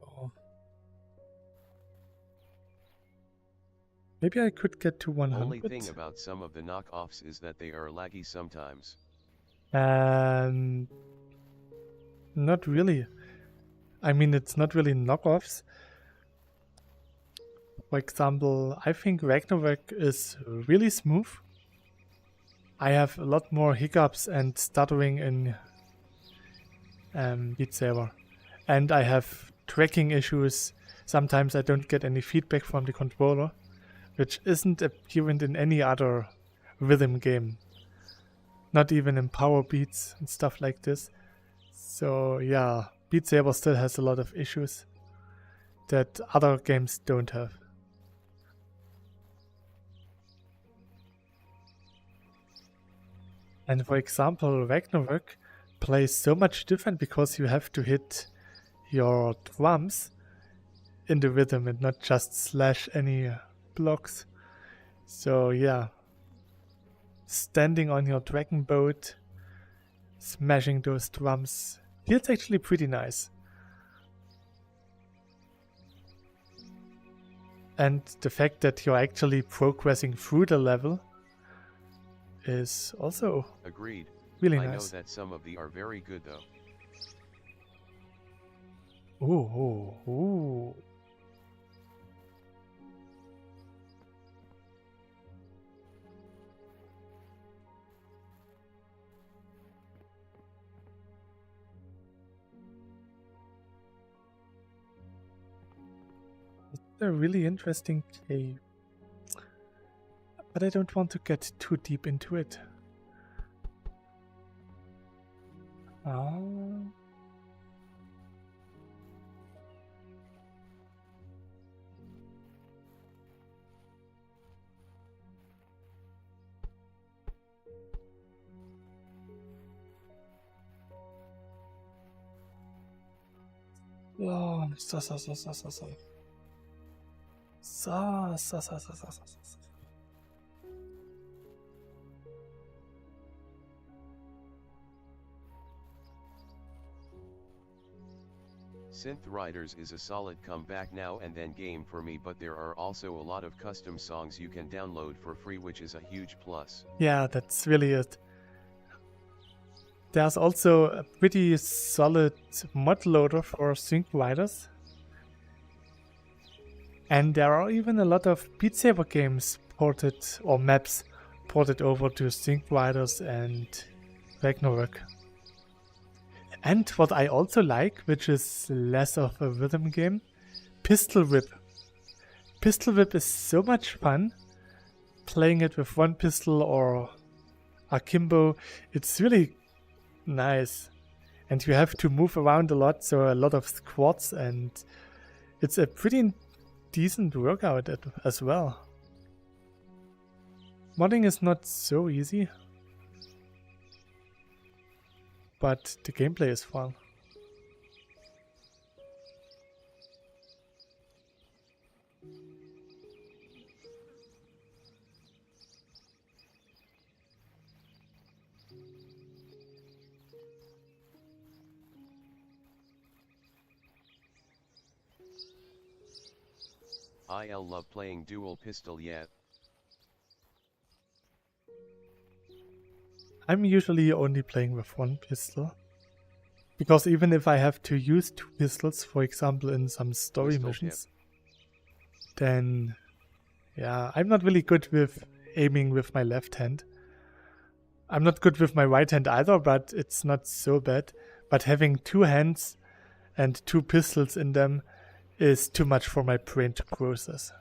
Oh. Maybe I could get to 100. Only thing about some of the knockoffs is that they are laggy sometimes. Not really. I mean, it's not really knockoffs. For example, I think Ragnarok is really smooth. I have a lot more hiccups and stuttering in Beat Saber. And I have tracking issues. Sometimes I don't get any feedback from the controller, which isn't apparent in any other rhythm game. Not even in power beats and stuff like this. So yeah, Beat Saber still has a lot of issues that other games don't have. And for example, Ragnarok plays so much different because you have to hit your drums in the rhythm and not just slash any blocks. So yeah, standing on your dragon boat, smashing those drums, feels actually pretty nice. And the fact that you're actually progressing through the level is also Agreed. really I nice. know that some of the are very good though. Ooh, ooh, ooh. It's a really interesting cave. But I don't want to get too deep into it. Oh, so. So. Synth Riders is a solid comeback now and then game for me, but there are also a lot of custom songs you can download for free, which is a huge plus. Yeah, that's really it. There's also a pretty solid mod loader for sync riders. And there are even a lot of Beat Saber games ported, or maps ported over to sync riders and Ragnarok. And what I also like, which is less of a rhythm game, Pistol Whip. Pistol Whip is so much fun. Playing it with one pistol or akimbo, it's really nice. And you have to move around a lot, so a lot of squats, and it's a pretty decent workout as well. Modding is not so easy, but the gameplay is fun. I'll love playing dual pistol yet. I'm usually only playing with one pistol. Because even if I have to use two pistols, for example in some story Pistol missions, then yeah, I'm not really good with aiming with my left hand. I'm not good with my right hand either, but it's not so bad. But having two hands and two pistols in them is too much for my brain to process.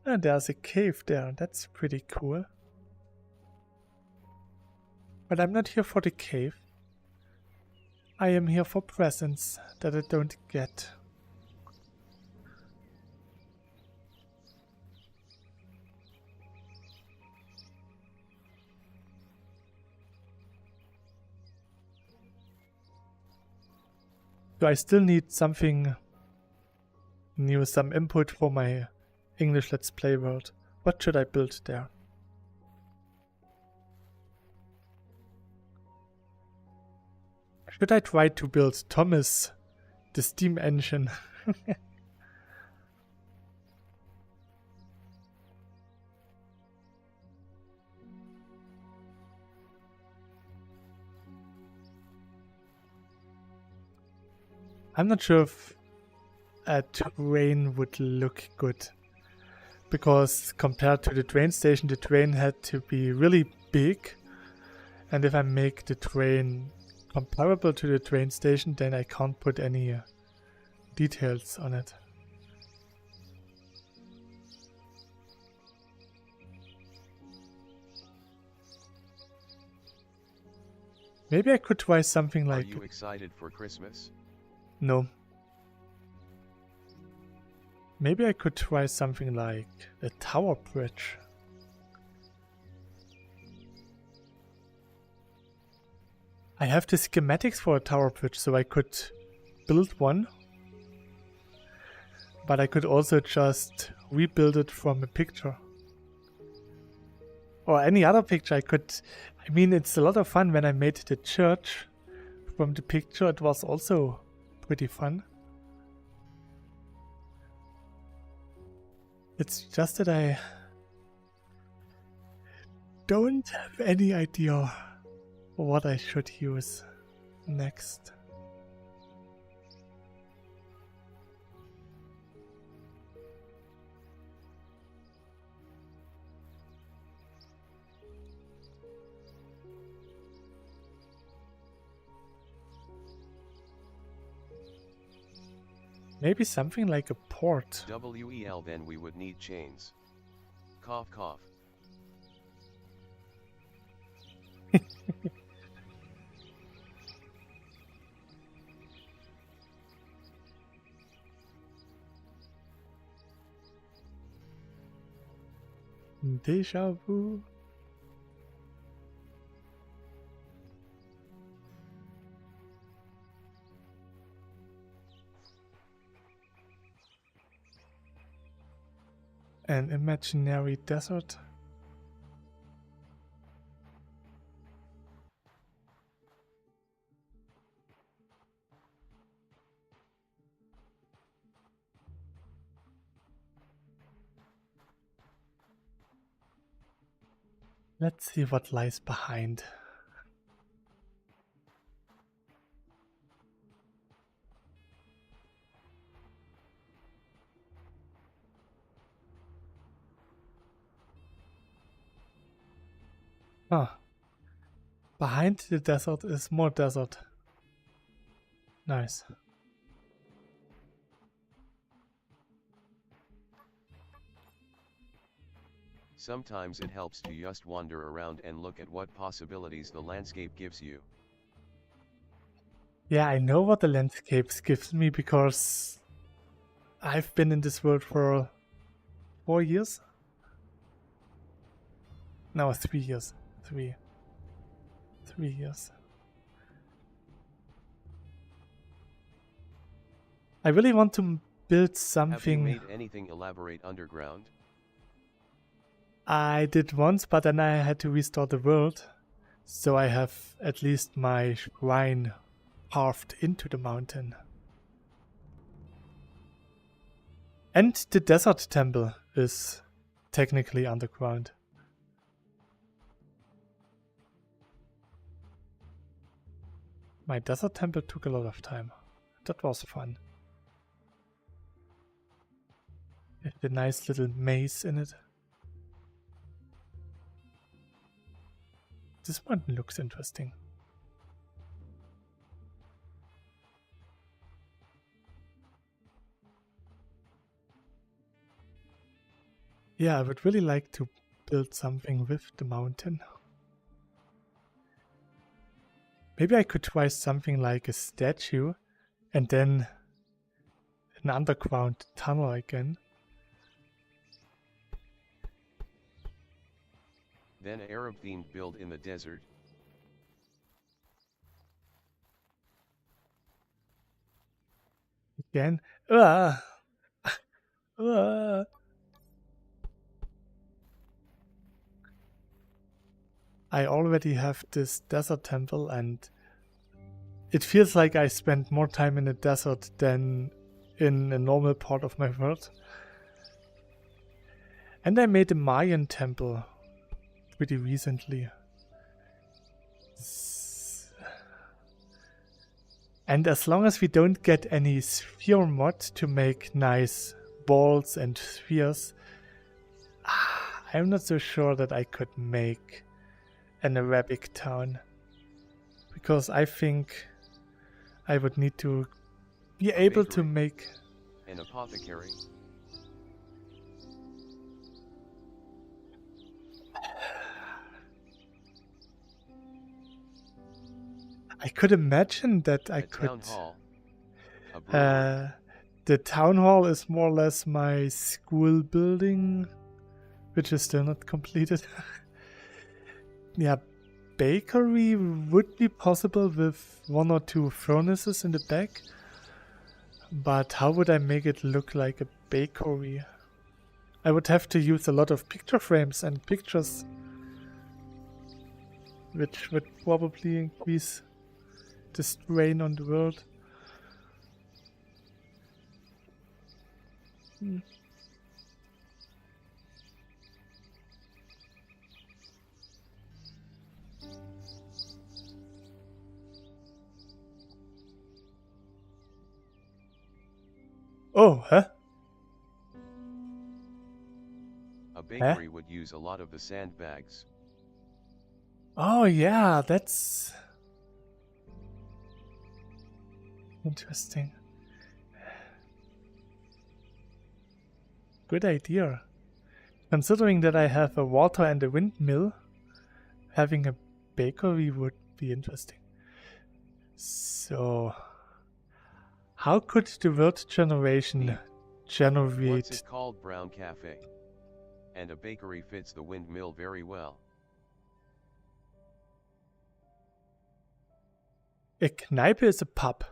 And there's a cave there, that's pretty cool. But I'm not here for the cave. I am here for presents that I don't get. So I still need something new, some input for my English Let's Play world. What should I build there? Should I try to build Thomas, the steam engine? I'm not sure if a train would look good. Because compared to the train station, the train had to be really big. And if I make the train comparable to the train station, then I can't put any details on it. Maybe I could try something like... Are you excited for Christmas? No. Maybe I could try something like a tower bridge. I have the schematics for a tower bridge, so I could build one. But I could also just rebuild it from a picture. Or any other picture I could... I mean, it's a lot of fun when I made the church from the picture. It was also pretty fun. It's just that I don't have any idea what I should use next. Maybe something like a port. WEL, then we would need chains. Cough cough. Deja vu. An imaginary desert. Let's see what lies behind. Ah, behind the desert is more desert. Nice. Sometimes it helps to just wander around and look at what possibilities the landscape gives you. Yeah, I know what the landscapes gives me because I've been in this world for 4 years. No, 3 years. 3 years. I really want to build something. Have you made anything elaborate underground? I did once, but then I had to restore the world. So I have at least my shrine carved into the mountain. And the desert temple is technically underground. My desert temple took a lot of time. That was fun. With the nice little maze in it. This mountain looks interesting. Yeah, I would really like to build something with the mountain. Maybe I could try something like a statue and then an underground tunnel again. Then an Arab-themed build in the desert. Again. Ah! Ah! I already have this desert temple and it feels like I spend more time in the desert than in a normal part of my world. And I made a Mayan temple pretty recently. And as long as we don't get any sphere mod to make nice balls and spheres, I'm not so sure that I could make an Arabic town. Because I think I would need to be able to make an apothecary. I could imagine that I could. Town hall. A the town hall is more or less my school building, which is still not completed. Yeah, bakery would be possible with 1 or 2 furnaces in the back. But how would I make it look like a bakery? I would have to use a lot of picture frames and pictures, which would probably increase the strain on the world. Oh, huh? A bakery would use a lot of the sandbags. Oh yeah, that's interesting. Good idea. Considering that I have a water and a windmill, having a bakery would be interesting. So, how could the word generation generate... What's it called? Brown Cafe. And a bakery fits the windmill very well. A Kneipe is a pub.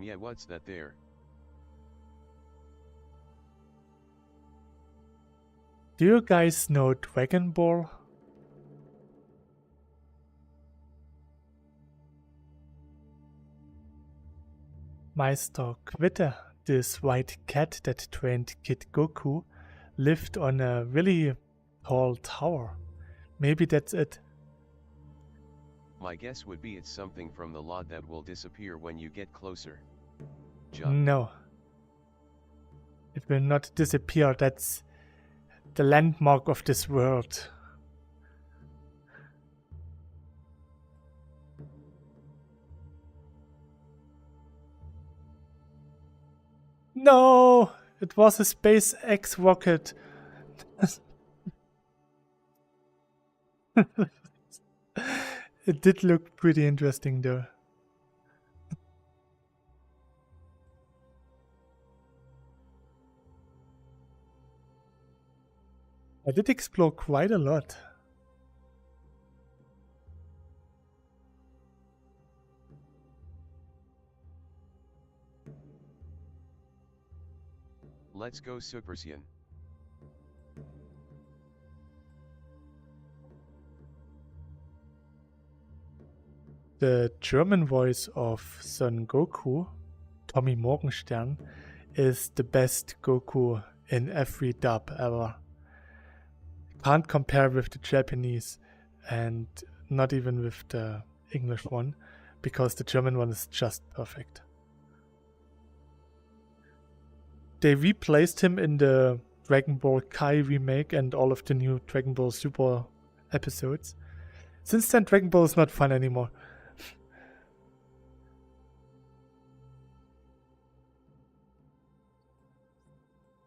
Yeah, what's that there? Do you guys know Dragon Ball? Meister Quitter, this white cat that trained Kid Goku, lived on a really tall tower. Maybe that's it. My guess would be it's something from the lot that will disappear when you get closer. Jump. No. It will not disappear. That's the landmark of this world. No! It was a SpaceX rocket. It did look pretty interesting though. I did explore quite a lot. Let's go Super Saiyan. The German voice of Son Goku, Tommy Morgenstern, is the best Goku in every dub ever. Can't compare with the Japanese and not even with the English one, because the German one is just perfect. They replaced him in the Dragon Ball Kai remake and all of the new Dragon Ball Super episodes. Since then, Dragon Ball is not fun anymore.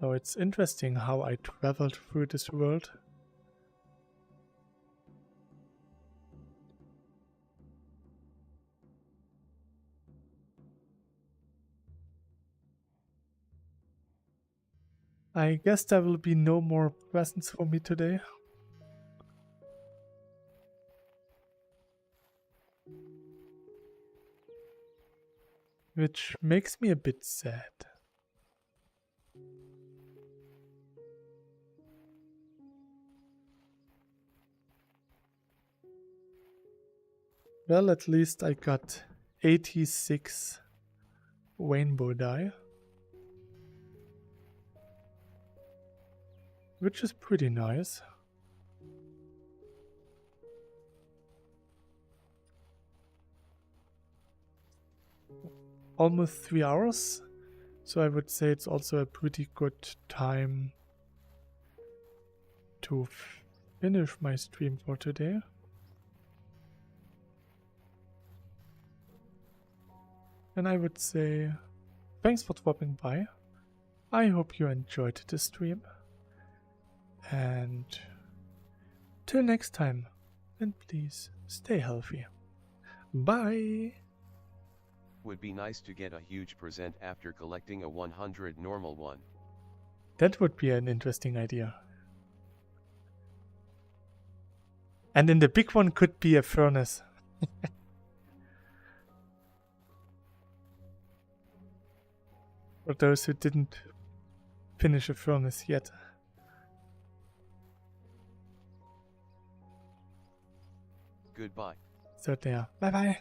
So it's interesting how I traveled through this world. I guess there will be no more presents for me today. Which makes me a bit sad. Well, at least I got 86 rainbow dye. Which is pretty nice. Almost 3 hours, so I would say it's also a pretty good time to finish my stream for today. And I would say thanks for dropping by. I hope you enjoyed the stream. And till next time, and please stay healthy. Bye! Would be nice to get a huge present after collecting a 100 normal one. That would be an interesting idea. And in the big one could be a furnace. For those who didn't finish a furnace yet. Goodbye. So there. Bye bye.